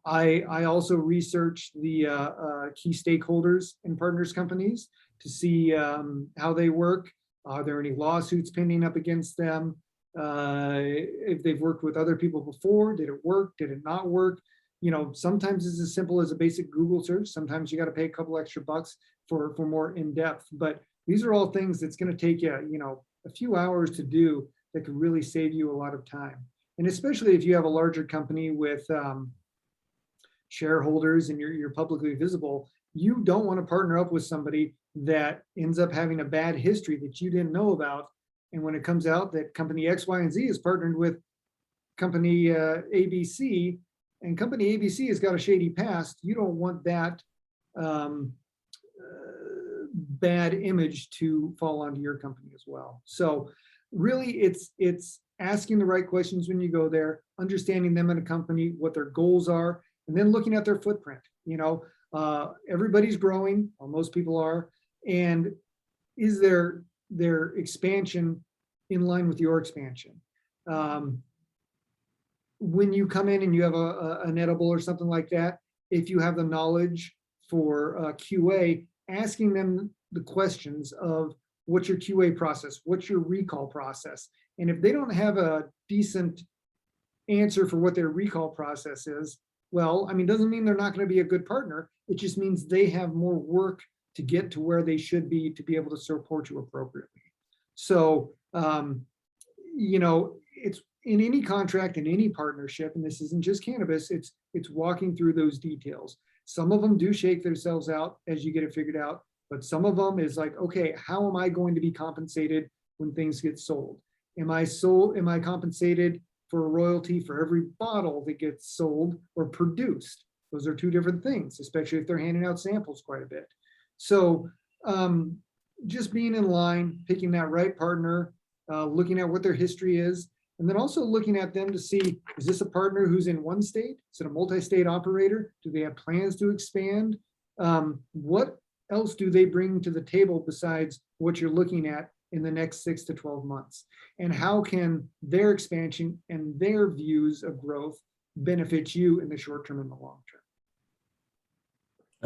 I also research the key stakeholders in partners companies to see how they work. Are there any lawsuits pending up against them? If they've worked with other people before, did it work? Did it not work? Sometimes it's as simple as a basic Google search. Sometimes you got to pay a couple extra bucks for more in-depth. But these are all things that's going to take you, a few hours to do that could really save you a lot of time. And especially if you have a larger company with shareholders and you're publicly visible, you don't want to partner up with somebody that ends up having a bad history that you didn't know about. And when it comes out that company X, Y, and Z is partnered with company ABC, and company ABC has got a shady past, you don't want that bad image to fall onto your company as well. So really it's asking the right questions when you go there, understanding them in a company, what their goals are, and then looking at their footprint. Everybody's growing, or most people are, and is their expansion in line with your expansion? When you come in and you have an edible or something like that, if you have the knowledge for QA, asking them the questions of what's your QA process, what's your recall process, and if they don't have a decent answer for what their recall process is, well, doesn't mean they're not going to be a good partner. It just means they have more work to get to where they should be to be able to support you appropriately. So, in any contract, in any partnership, and this isn't just cannabis, it's walking through those details. Some of them do shake themselves out as you get it figured out, but some of them is like, okay, how am I going to be compensated when things get sold? Am I compensated for a royalty for every bottle that gets sold or produced? Those are two different things, especially if they're handing out samples quite a bit. So just being in line, picking that right partner, looking at what their history is, and then also looking at them to see, is this a partner who's in one state? Is it a multi-state operator? Do they have plans to expand? What else do they bring to the table besides what you're looking at in the next 6 to 12 months? And how can their expansion and their views of growth benefit you in the short term and the long term?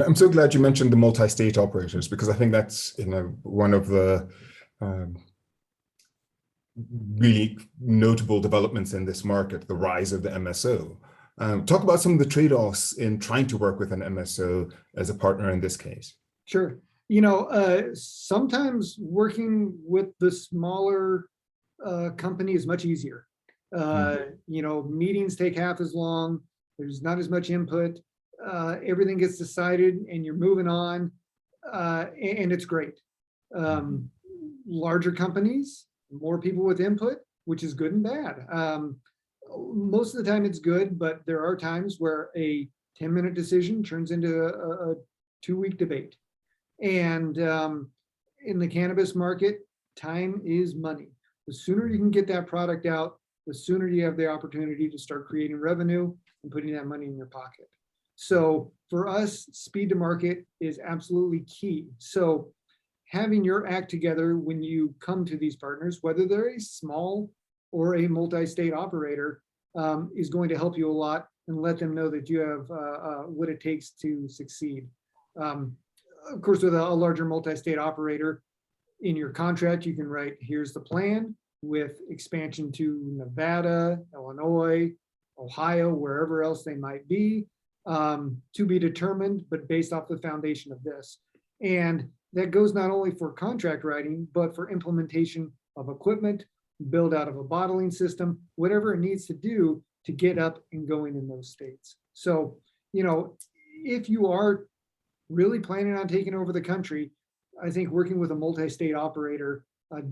I'm so glad you mentioned the multi-state operators, because I think that's one of the really notable developments in this market, the rise of the MSO. Talk about some of the trade-offs in trying to work with an MSO as a partner in this case. Sure. Sometimes working with the smaller company is much easier. Meetings take half as long. There's not as much input. Everything gets decided and you're moving on, and it's great. Larger companies, more people with input, which is good and bad. Most of the time it's good, but there are times where a 10-minute decision turns into a 2-week debate. And in the cannabis market, time is money. The sooner you can get that product out, the sooner you have the opportunity to start creating revenue and putting that money in your pocket. So for us, speed to market is absolutely key. So having your act together when you come to these partners, whether they're a small or a multi-state operator, is going to help you a lot and let them know that you have what it takes to succeed. Of course, with a larger multi-state operator, in your contract, you can write, here's the plan with expansion to Nevada, Illinois, Ohio, wherever else they might be, to be determined, but based off the foundation of this. And that goes not only for contract writing, but for implementation of equipment, build out of a bottling system, whatever it needs to do to get up and going in those states. So, if you are really planning on taking over the country, I think working with a multi-state operator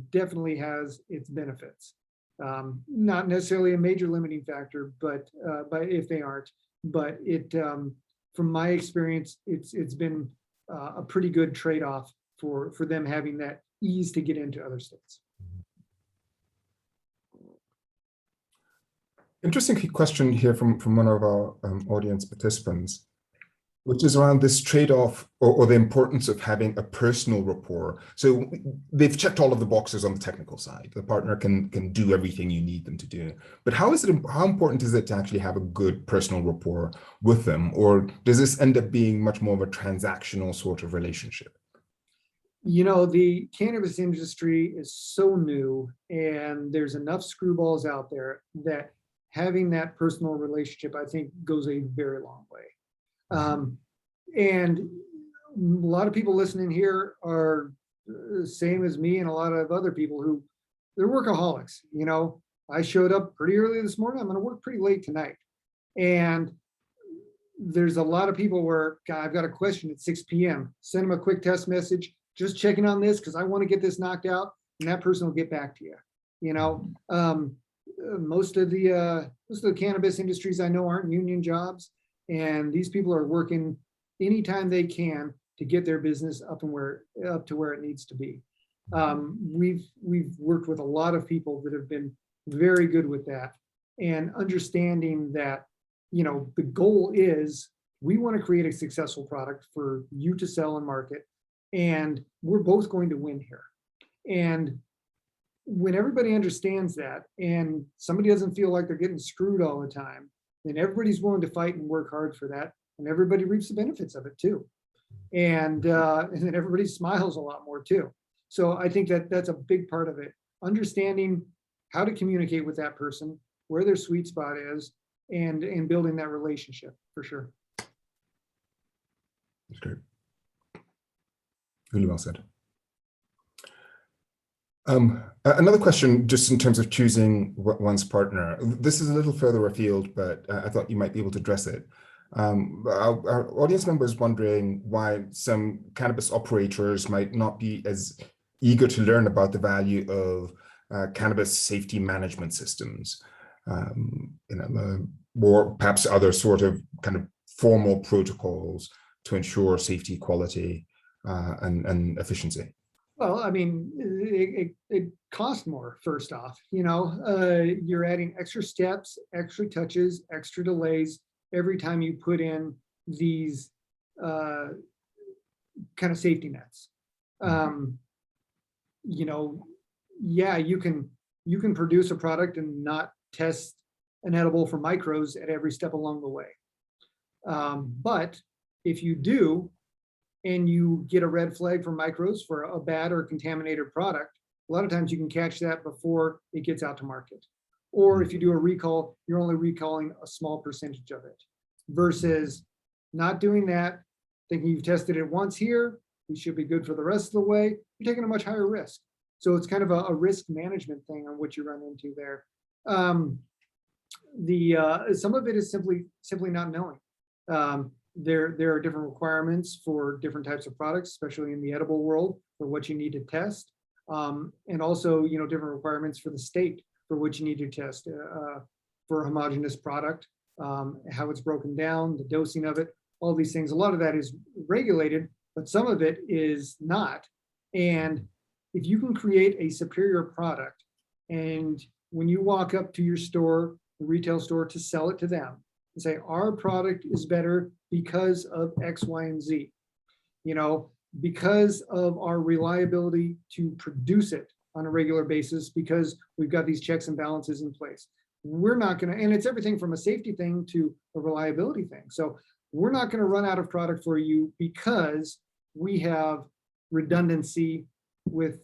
definitely has its benefits. Not necessarily a major limiting factor, but if they aren't, but it, from my experience, it's been a pretty good trade-off for them having that ease to get into other states. Interesting question here from one of our audience participants, which is around this trade-off or the importance of having a personal rapport. So they've checked all of the boxes on the technical side. The partner can do everything you need them to do. But how important is it to actually have a good personal rapport with them? Or does this end up being much more of a transactional sort of relationship? The cannabis industry is so new, and there's enough screwballs out there that having that personal relationship, I think, goes a very long way. And a lot of people listening here are the same as me and a lot of other people who they're workaholics. I showed up pretty early this morning. I'm going to work pretty late tonight. And there's a lot of people where, God, I've got a question at 6 p.m. Send them a quick text message, just checking on this because I want to get this knocked out, and that person will get back to you. Most of the cannabis industries I know aren't union jobs, and these people are working anytime they can to get their business up to where it needs to be. We've worked with a lot of people that have been very good with that, and understanding that the goal is we want to create a successful product for you to sell and market, and we're both going to win here. And when everybody understands that, and somebody doesn't feel like they're getting screwed all the time, then everybody's willing to fight and work hard for that, and everybody reaps the benefits of it too. And then everybody smiles a lot more too. So I think that's a big part of it. Understanding how to communicate with that person, where their sweet spot is, and building that relationship for sure. That's great. Really well said. Another question, just in terms of choosing one's partner. This is a little further afield, but I thought you might be able to address it. Our audience member is wondering why some cannabis operators might not be as eager to learn about the value of cannabis safety management systems, or perhaps other sort of kind of formal protocols to ensure safety, quality, and efficiency. Well, I mean, it costs more, first off. You're adding extra steps, extra touches, extra delays every time you put in these kind of safety nets. Yeah, you can produce a product and not test an edible for micros at every step along the way. But if you do, and you get a red flag for micros for a bad or contaminated product, a lot of times you can catch that before it gets out to market. Or if you do a recall, you're only recalling a small percentage of it, versus not doing that, thinking you've tested it once here, we should be good for the rest of the way. You're taking a much higher risk. So it's kind of a risk management thing on what you run into there. Some of it is simply not knowing. There are different requirements for different types of products, especially in the edible world, for what you need to test, and also different requirements for the state for what you need to test for a homogeneous product, how it's broken down, the dosing of it, all these things. A lot of that is regulated, but some of it is not. And if you can create a superior product, and when you walk up to your store, the retail store, to sell it to them and say, our product is better because of X, Y, and Z, because of our reliability to produce it on a regular basis, because we've got these checks and balances in place. We're not going to, and it's everything from a safety thing to a reliability thing. So we're not going to run out of product for you because we have redundancy with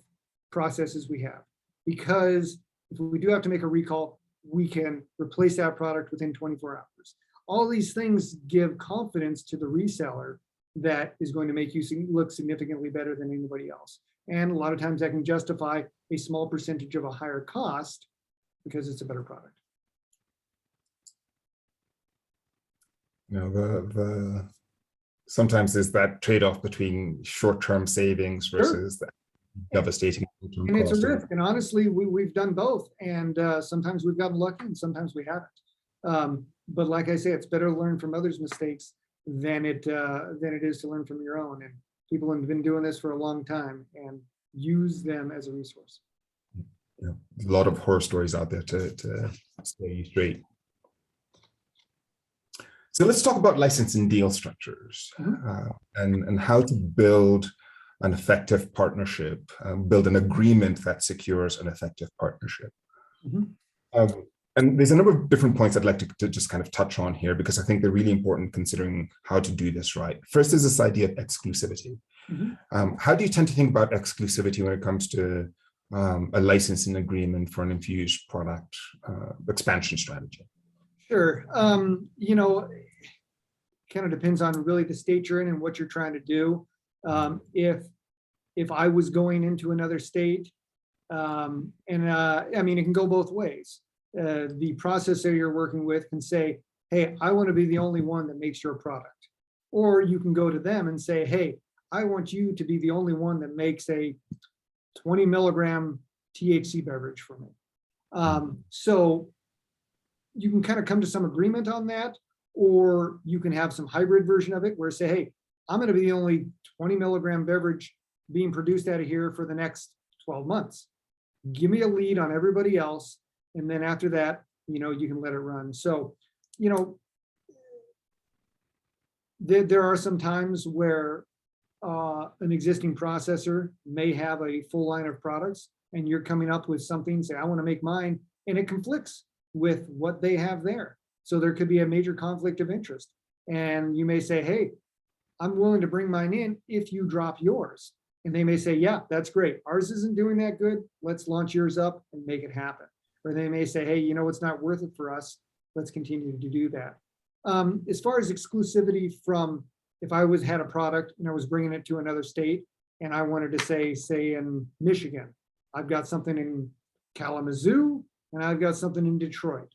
processes we have. Because if we do have to make a recall, we can replace that product within 24 hours. All these things give confidence to the reseller that is going to make you look significantly better than anybody else. And a lot of times that can justify a small percentage of a higher cost because it's a better product. Sometimes there's that trade-off between short-term savings versus that devastating long-term and cost. It's a risk. And honestly, we've done both. And sometimes we've gotten lucky and sometimes we haven't. But like I say, it's better to learn from others' mistakes than it is to learn from your own. And people have been doing this for a long time, and use them as a resource. Yeah, a lot of horror stories out there to stay you straight. So let's talk about licensing deal structures, and how to build an effective partnership, build an agreement that secures an effective partnership. And there's a number of different points I'd like to just kind of touch on here, because I think they're really important considering how to do this right. First is this idea of exclusivity. How do you tend to think about exclusivity when it comes to a licensing agreement for an infused product expansion strategy? Sure. Kind of depends on really the state you're in and what you're trying to do. If I was going into another state, I mean, it can go both ways. The processor you're working with can say, hey, I want to be the only one that makes your product. Or you can go to them and say, hey, I want you to be the only one that makes a 20 milligram THC beverage for me. So you can kind of come to some agreement on that, or you can have some hybrid version of it where say, hey, I'm going to be the only 20 milligram beverage being produced out of here for the next 12 months. Give me a lead on everybody else. And then after that, you can let it run. So, there are some times where an existing processor may have a full line of products and you're coming up with something, say, I want to make mine, and it conflicts with what they have there. So there could be a major conflict of interest. And you may say, hey, I'm willing to bring mine in if you drop yours. And they may say, yeah, that's great. Ours isn't doing that good. Let's launch yours up and make it happen. Or they may say, hey, it's not worth it for us. Let's continue to do that. As far as exclusivity from, if I had a product and I was bringing it to another state and I wanted to say in Michigan, I've got something in Kalamazoo and I've got something in Detroit,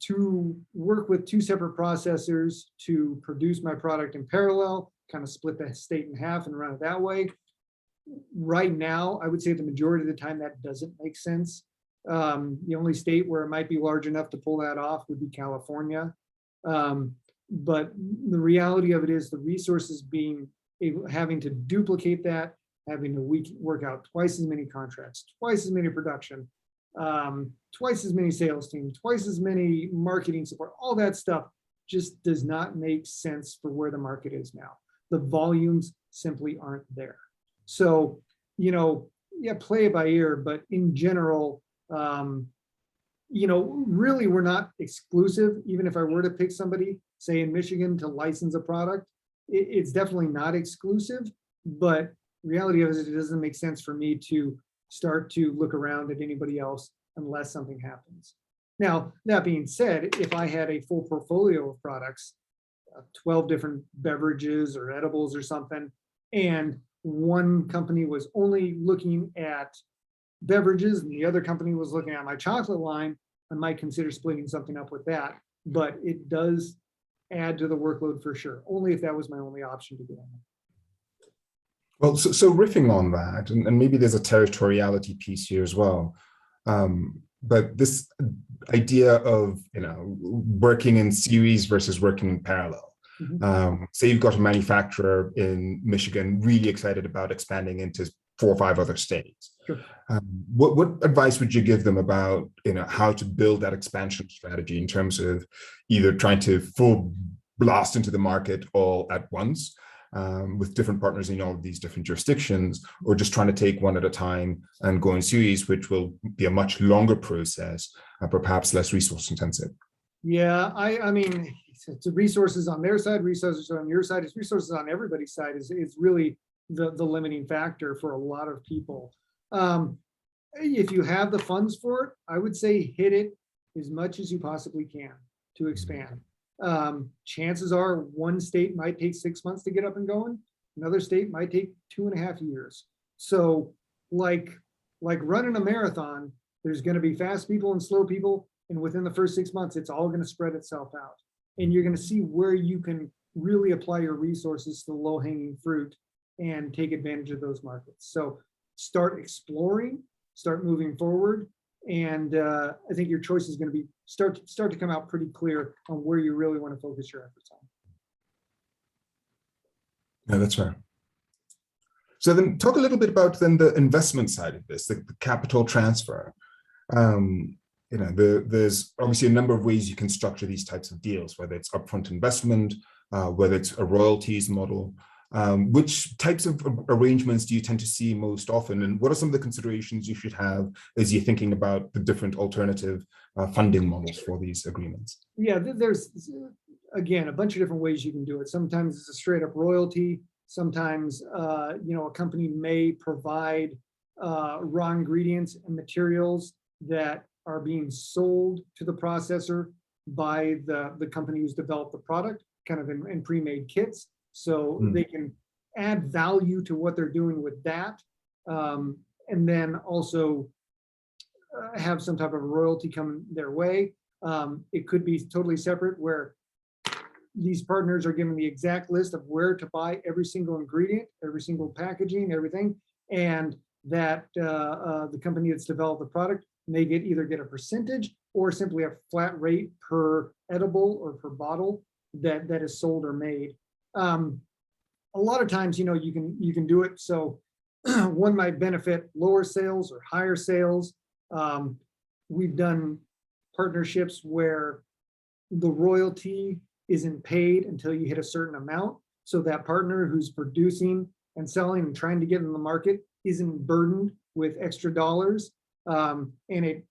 to work with two separate processors to produce my product in parallel, kind of split the state in half and run it that way. Right now, I would say the majority of the time that doesn't make sense. The only state where it might be large enough to pull that off would be California. But the reality of it is the resources having to duplicate that, having to work out twice as many contracts, twice as many production, twice as many sales teams, twice as many marketing support, all that stuff just does not make sense for where the market is now. The volumes simply aren't there. So, play it by ear, but in general, really we're not exclusive. Even if I were to pick somebody, say in Michigan, to license a product, it's definitely not exclusive, but reality of it is it doesn't make sense for me to start to look around at anybody else unless something happens. Now, that being said, if I had a full portfolio of products, 12 different beverages or edibles or something, and one company was only looking at beverages and the other company was looking at my chocolate line, I might consider splitting something up with that, but it does add to the workload for sure, only if that was my only option to get on. Well, so riffing on that, and maybe there's a territoriality piece here as well, but this idea of working in series versus working in parallel. Say you've got a manufacturer in Michigan really excited about expanding into 4 or 5 other states. Sure. What advice would you give them about how to build that expansion strategy in terms of either trying to full blast into the market all at once with different partners in all of these different jurisdictions, or just trying to take one at a time and go in series, which will be a much longer process, perhaps less resource intensive? Yeah, I mean, it's resources on their side, resources on your side, it's resources on everybody's side is really the limiting factor for a lot of people. If you have the funds for it, I would say hit it as much as you possibly can to expand. Chances are one state might take 6 months to get up and going. Another state might take 2.5 years. So like running a marathon, there's going to be fast people and slow people. And within the first 6 months, it's all going to spread itself out. And you're going to see where you can really apply your resources to the low-hanging fruit and take advantage of those markets. So start exploring, start moving forward. And I think your choice is going to be start to come out pretty clear on where you really want to focus your efforts on. Yeah, that's right. So then talk a little bit about then the investment side of this, the capital transfer. There's obviously a number of ways you can structure these types of deals, whether it's upfront investment, whether it's a royalties model. Which types of arrangements do you tend to see most often, and what are some of the considerations you should have as you're thinking about the different alternative funding models for these agreements? Yeah, there's, again, a bunch of different ways you can do it. Sometimes it's a straight up royalty. Sometimes, a company may provide raw ingredients and materials that are being sold to the processor by the company who's developed the product, kind of in pre-made kits. So they can add value to what they're doing with that. And then also have some type of royalty come their way. It could be totally separate where these partners are given the exact list of where to buy every single ingredient, every single packaging, everything. And that the company that's developed the product may either get a percentage or simply a flat rate per edible or per bottle that is sold or made. A lot of times, you can do it. So one might benefit lower sales or higher sales. We've done partnerships where the royalty isn't paid until you hit a certain amount. So that partner who's producing and selling and trying to get in the market isn't burdened with extra dollars. And it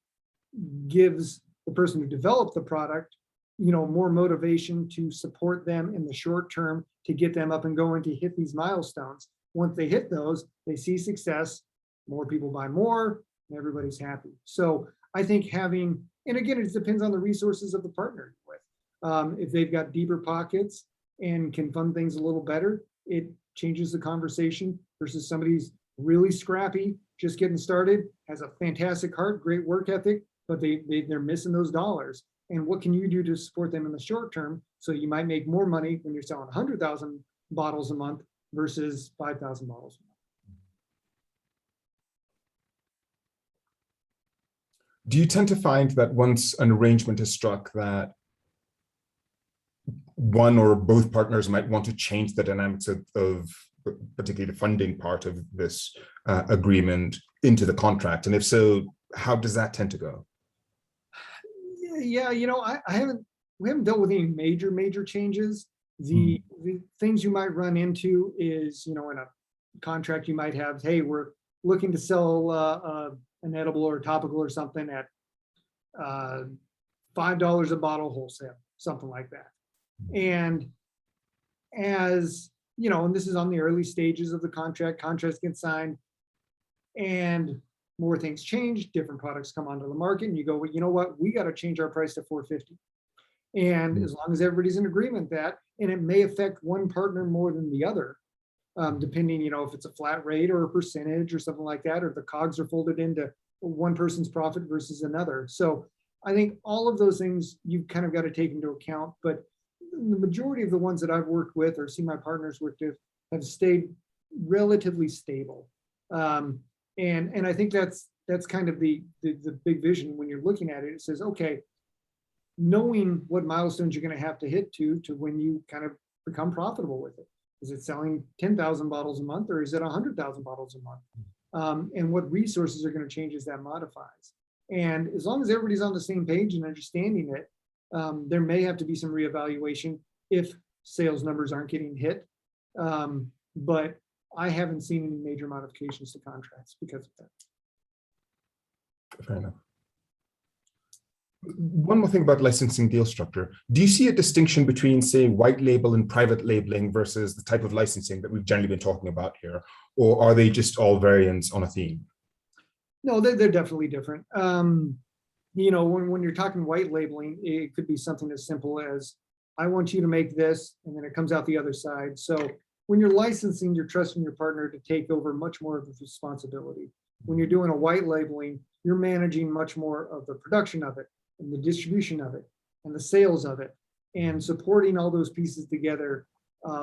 gives the person who developed the product more motivation to support them in the short term to get them up and going to hit these milestones. Once they hit those, they see success, more people buy more, and everybody's happy. So I think having, and again, it depends on the resources of the partner you're with. If they've got deeper pockets and can fund things a little better, it changes the conversation versus somebody's really scrappy, just getting started, has a fantastic heart, great work ethic, but they're missing those dollars. And what can you do to support them in the short term? So you might make more money when you're selling 100,000 bottles a month versus 5,000 bottles a month. Do you tend to find that once an arrangement is struck that one or both partners might want to change the dynamics of particularly the funding part of this agreement into the contract? And if so, how does that tend to go? Yeah, we haven't dealt with any major changes. The things you might run into is, in a contract you might have, hey, we're looking to sell an edible or topical or something at $5 a bottle wholesale, something like that. And as and this is on the early stages of the contracts get signed, and more things change, different products come onto the market, and you go, well, you know what, we got to change our price to $4.50. And as long as everybody's in agreement that, and it may affect one partner more than the other, depending, if it's a flat rate or a percentage or something like that, or the COGS are folded into one person's profit versus another. So I think all of those things you've kind of got to take into account, but the majority of the ones that I've worked with or seen my partners work with have stayed relatively stable. And I think that's kind of the big vision when you're looking at it. It says, okay, knowing what milestones you're going to have to hit to when you kind of become profitable with it. Is it selling 10,000 bottles a month, or is it 100,000 bottles a month? And what resources are going to change as that modifies. And as long as everybody's on the same page and understanding it, there may have to be some reevaluation if sales numbers aren't getting hit. But I haven't seen any major modifications to contracts because of that. Fair enough. One more thing about licensing deal structure. Do you see a distinction between, say, white label and private labeling versus the type of licensing that we've generally been talking about here? Or are they just all variants on a theme? No, they're definitely different. When you're talking white labeling, it could be something as simple as, I want you to make this, and then it comes out the other side. So when you're licensing, you're trusting your partner to take over much more of the responsibility. When you're doing a white labeling, you're managing much more of the production of it, and the distribution of it, and the sales of it, and supporting all those pieces together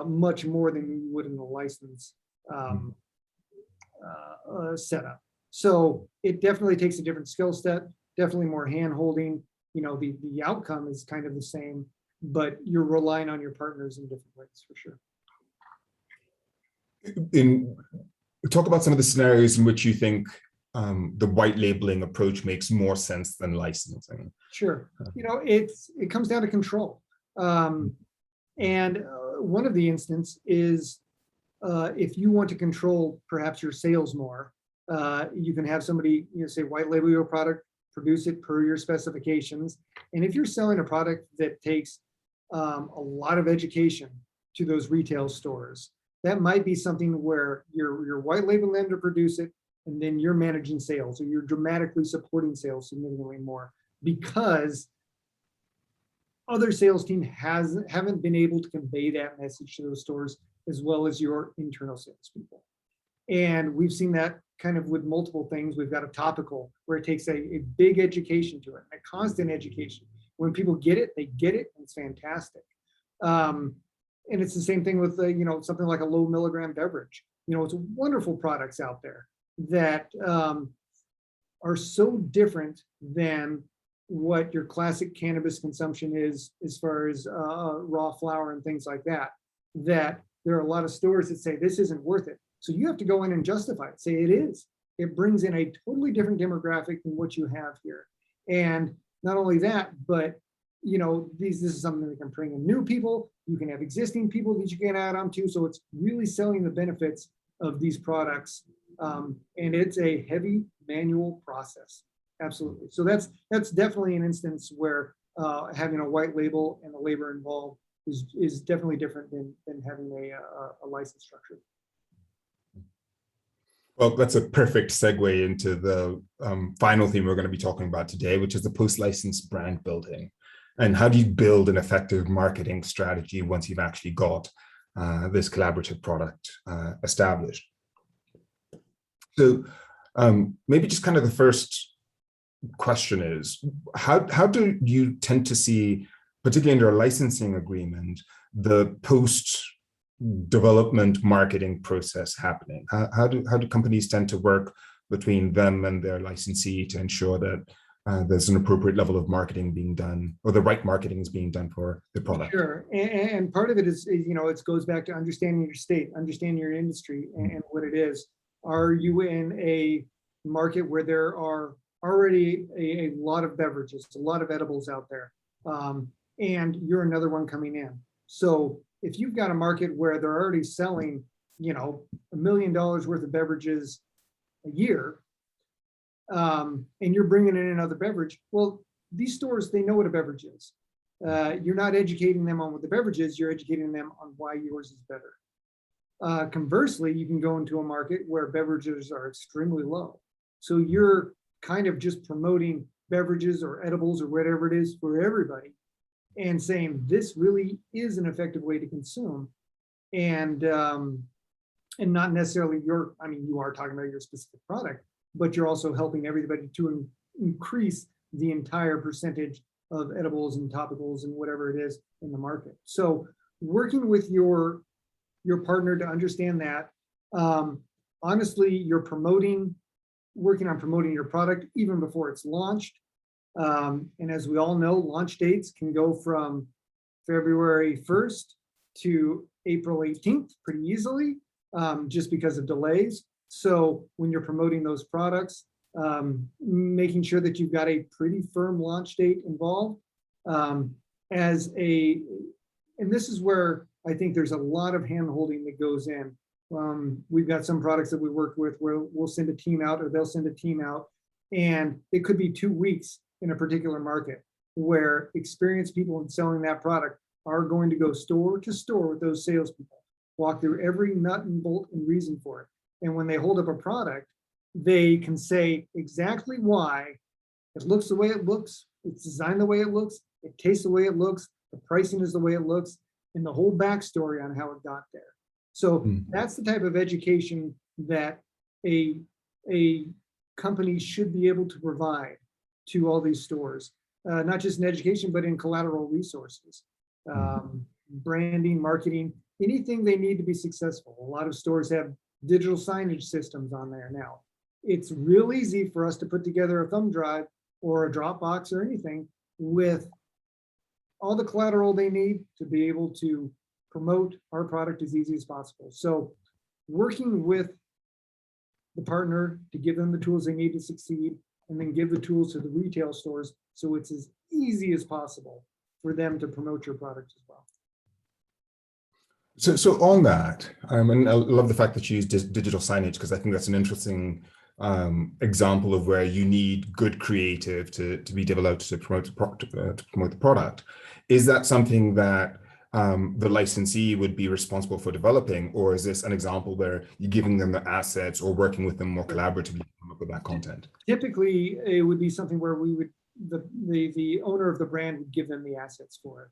much more than you would in the license setup. So it definitely takes a different skill set, definitely more hand-holding. The outcome is kind of the same, but you're relying on your partners in different ways, for sure. Talk about some of the scenarios in which you think the white labeling approach makes more sense than licensing. Sure. It comes down to control. And one of the instances is if you want to control perhaps your sales more, you can have somebody, say, white label your product, produce it per your specifications. And if you're selling a product that takes a lot of education to those retail stores, that might be something where you're white labeling them to produce it, and then you're managing sales, or you're dramatically supporting sales significantly more because other sales team haven't been able to convey that message to those stores as well as your internal salespeople. And we've seen that kind of with multiple things. We've got a topical where it takes a big education to it, a constant education. When people get it, they get it, and it's fantastic. And it's the same thing with something like a low milligram beverage. It's wonderful products out there that are so different than what your classic cannabis consumption is, as far as raw flower and things like that, that there are a lot of stores that say this isn't worth it. So you have to go in and justify it, say it is. It brings in a totally different demographic than what you have here. And not only that, but this is something that can bring in new people. You can have existing people that you can add on to. So it's really selling the benefits of these products. And it's a heavy manual process. Absolutely. So that's definitely an instance where having a white label and the labor involved is definitely different than having a license structure. Well, that's a perfect segue into the final theme we're going to be talking about today, which is the post-license brand building. And how do you build an effective marketing strategy once you've actually got this collaborative product established? So Maybe just kind of the first question is, how do you tend to see, particularly in your licensing agreement, the post-development marketing process happening? How do companies tend to work between them and their licensee to ensure that there's an appropriate level of marketing being done, or the right marketing is being done for the product? Sure, and part of it is, it goes back to understanding your state, understanding your industry and what it is. Are you in a market where there are already a lot of beverages, a lot of edibles out there, and you're another one coming in? So if you've got a market where they're already selling, $1 million worth of beverages a year, and you're bringing in another beverage, well, these stores, they know what a beverage is. You're not educating them on what the beverage is, you're educating them on why yours is better. Conversely, you can go into a market where beverages are extremely low. So you're kind of just promoting beverages or edibles or whatever it is for everybody and saying this really is an effective way to consume. And not necessarily you are talking about your specific product, but you're also helping everybody to increase the entire percentage of edibles and topicals and whatever it is in the market. So working with your partner to understand that, honestly, you're working on promoting your product even before it's launched. And as we all know, launch dates can go from February 1st to April 18th pretty easily, just because of delays. So when you're promoting those products, making sure that you've got a pretty firm launch date involved, and this is where I think there's a lot of hand-holding that goes in. We've got some products that we work with where we'll send a team out, or they'll send a team out, and it could be 2 weeks in a particular market where experienced people in selling that product are going to go store to store with those salespeople, walk through every nut and bolt and reason for it. And when they hold up a product, they can say exactly why it looks the way it looks, it's designed the way it looks, it tastes the way it looks, the pricing is the way it looks, and the whole backstory on how it got there. So that's the type of education that a company should be able to provide to all these stores, not just in education, but in collateral resources, branding, marketing, anything they need to be successful. A lot of stores have digital signage systems on there now. It's real easy for us to put together a thumb drive or a Dropbox or anything with all the collateral they need to be able to promote our product as easy as possible. So working with the partner to give them the tools they need to succeed, and then give the tools to the retail stores so it's as easy as possible for them to promote your product as well. So on that, and I love the fact that you use digital signage, because I think that's an interesting example of where you need good creative to be developed to promote the product. Is that something that the licensee would be responsible for developing, or is this an example where you're giving them the assets or working with them more collaboratively to come up with that content? Typically, it would be something where we would the owner of the brand would give them the assets for it.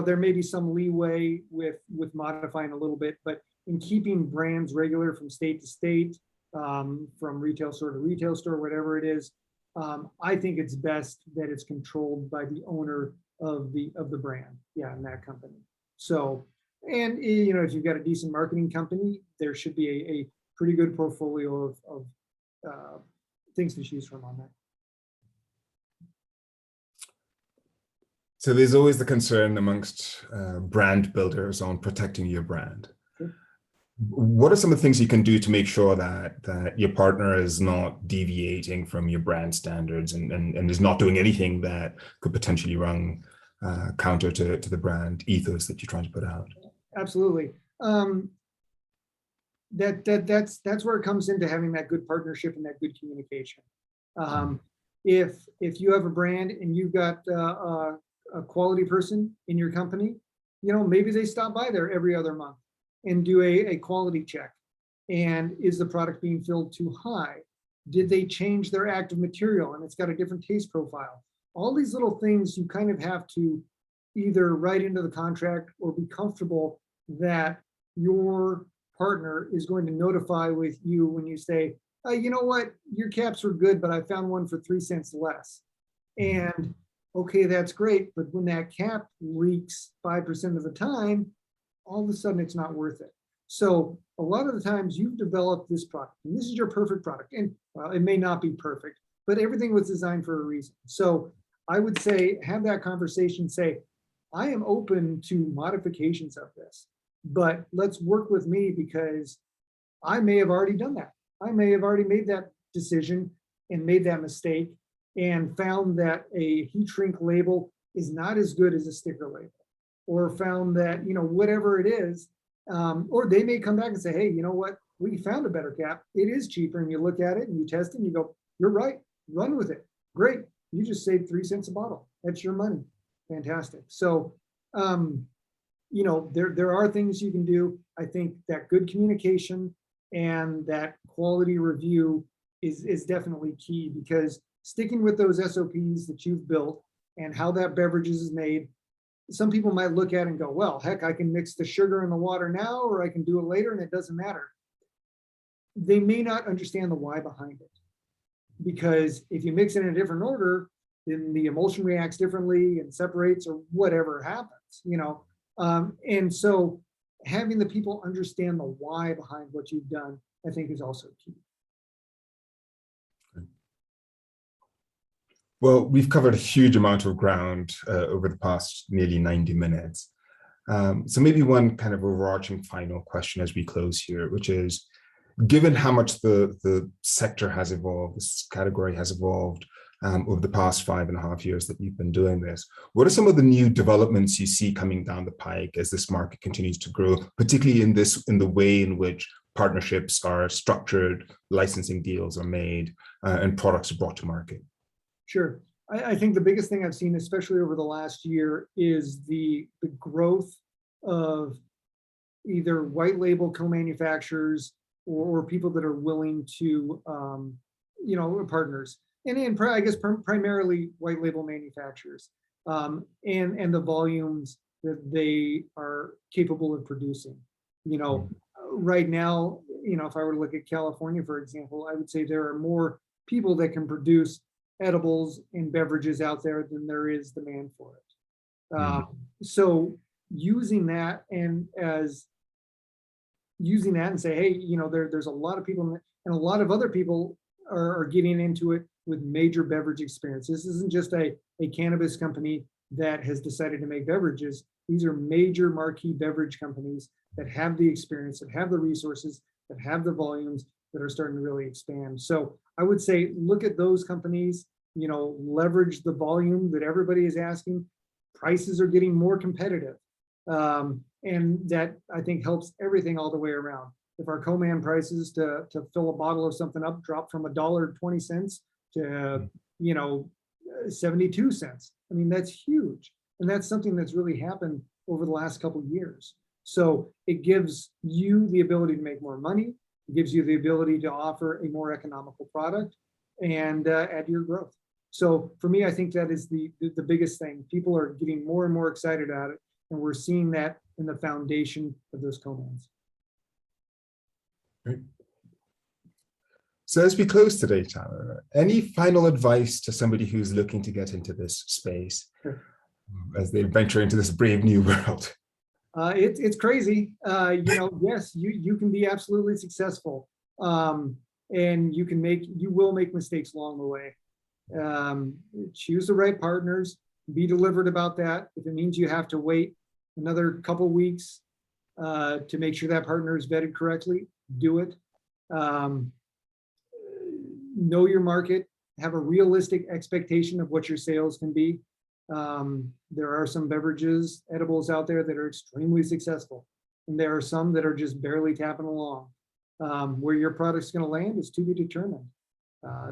There may be some leeway with modifying a little bit, but in keeping brands regular from state to state, from retail store to retail store, whatever it is, I think it's best that it's controlled by the owner of the brand, in that company. So, and if you've got a decent marketing company, there should be a pretty good portfolio of things to choose from on that. So there's always the concern amongst brand builders on protecting your brand. Sure. What are some of the things you can do to make sure that your partner is not deviating from your brand standards and is not doing anything that could potentially run counter to the brand ethos that you're trying to put out? Absolutely. That's where it comes into having that good partnership and that good communication. If you have a brand and you've got a quality person in your company, maybe they stop by there every other month and do a quality check. And is the product being filled too high? Did they change their active material and it's got a different taste profile? All these little things you kind of have to either write into the contract or be comfortable that your partner is going to notify with you when you say, you know what, your caps were good, but I found one for 3 cents less. And okay, that's great. But when that cap leaks 5% of the time, all of a sudden it's not worth it. So a lot of the times you've developed this product and this is your perfect product. And well, it may not be perfect, but everything was designed for a reason. So I would say, have that conversation, say, I am open to modifications of this, but let's work with me because I may have already done that. I may have already made that decision and made that mistake and found that a heat shrink label is not as good as a sticker label, or found that, whatever it is, or they may come back and say, hey, you know what, we found a better cap. It is cheaper. And you look at it and you test it and you go, you're right, run with it. Great. You just saved 3 cents a bottle. That's your money. Fantastic. So, there are things you can do. I think that good communication and that quality review is definitely key, because sticking with those SOPs that you've built and how that beverage is made, some people might look at it and go, well, heck, I can mix the sugar in the water now, or I can do it later and it doesn't matter. They may not understand the why behind it, because if you mix it in a different order, then the emulsion reacts differently and separates or whatever happens, and so having the people understand the why behind what you've done, I think, is also key. Well, we've covered a huge amount of ground over the past nearly 90 minutes. So maybe one kind of overarching final question as we close here, which is, given how much the sector has evolved, this category has evolved over the past 5.5 years that you've been doing this, what are some of the new developments you see coming down the pike as this market continues to grow, particularly in the way in which partnerships are structured, licensing deals are made, and products are brought to market? Sure. I think the biggest thing I've seen, especially over the last year, is the growth of either white label co-manufacturers or people that are willing to, partners. And I guess primarily white label manufacturers, and the volumes that they are capable of producing. Right now, if I were to look at California, for example, I would say there are more people that can produce edibles and beverages out there than there is demand for it. So using that and say, hey, there's a lot of people, and a lot of other people are getting into it with major beverage experience. This isn't just a cannabis company that has decided to make beverages. These are major marquee beverage companies that have the experience, that have the resources, that have the volumes, that are starting to really expand. So I would say, look at those companies, leverage the volume that everybody is asking. Prices are getting more competitive. And that, I think, helps everything all the way around. If our co-man prices to fill a bottle of something up drop from $1.20 to 72 cents, I mean, that's huge. And that's something that's really happened over the last couple of years. So it gives you the ability to make more money. It gives you the ability to offer a more economical product and add to your growth. So for me, I think that is the biggest thing. People are getting more and more excited about it, and we're seeing that in the foundation of those co-mans. Great. So as we close today, Tyler, any final advice to somebody who's looking to get into this space as they venture into this brave new world? It's crazy. Yes, you can be absolutely successful, and you will make mistakes along the way. Choose the right partners. Be deliberate about that. If it means you have to wait another couple weeks to make sure that partner is vetted correctly, do it. Know your market. Have a realistic expectation of what your sales can be. There are some beverages, edibles out there that are extremely successful, and there are some that are just barely tapping along. Where your product's going to land is to be determined.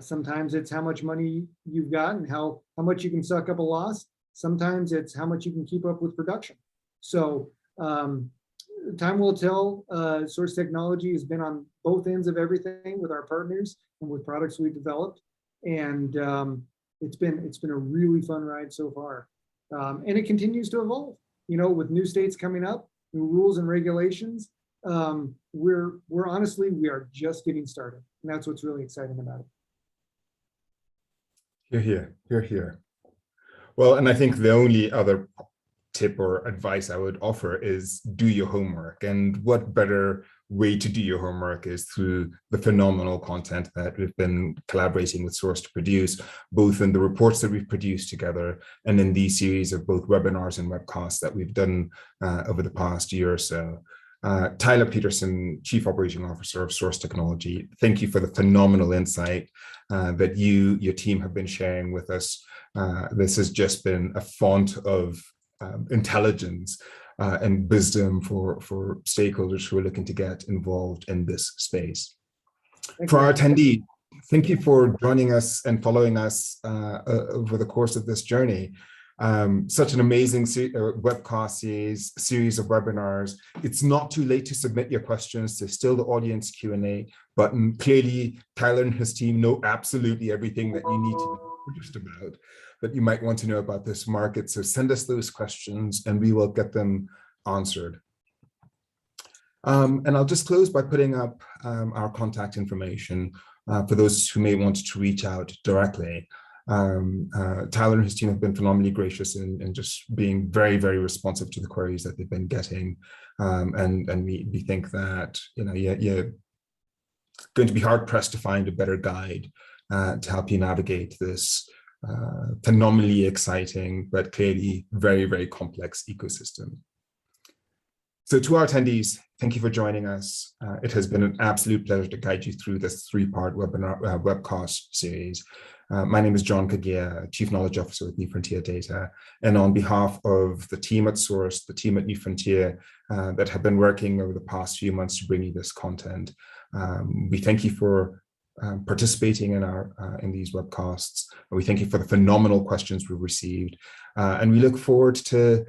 Sometimes it's how much money you've got and how much you can suck up a loss. Sometimes it's how much you can keep up with production. So time will tell. SōRSE Technology has been on both ends of everything with our partners and with products we've developed, and it's been a really fun ride so far, and it continues to evolve. With new states coming up, new rules and regulations, we are just getting started. And that's what's really exciting about it. Hear, hear, hear, hear. Well, and I think the only other tip or advice I would offer is do your homework. And what better way to do your homework is through the phenomenal content that we've been collaborating with SōRSE to produce, both in the reports that we've produced together and in these series of both webinars and webcasts that we've done over the past year or so. Tyler Peterson, Chief Operating Officer of SōRSE Technology, thank you for the phenomenal insight that your team have been sharing with us. This has just been a font of intelligence and wisdom for stakeholders who are looking to get involved in this space. For our attendees, thank you for joining us and following us over the course of this journey. Such an amazing webcast series of webinars. It's not too late to submit your questions. There's still the audience Q&A button. Clearly, Tyler and his team know absolutely everything that you need to know just about, that you might want to know about this market. So send us those questions and we will get them answered. And I'll just close by putting up our contact information for those who may want to reach out directly. Tyler and his team have been phenomenally gracious in just being very, very responsive to the queries that they've been getting. And we think that, you know, you're going to be hard pressed to find a better guide to help you navigate this phenomenally exciting, but clearly very, very complex ecosystem. So to our attendees, thank you for joining us. It has been an absolute pleasure to guide you through this three-part webinar webcast series. My name is John Kagia, Chief Knowledge Officer with New Frontier Data. And on behalf of the team at SōRSE, the team at New Frontier that have been working over the past few months to bring you this content, we thank you for participating in these webcasts. We thank you for the phenomenal questions we've received. And we look forward to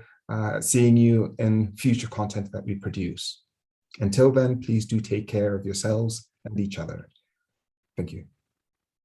seeing you in future content that we produce. Until then, please do take care of yourselves and each other. Thank you.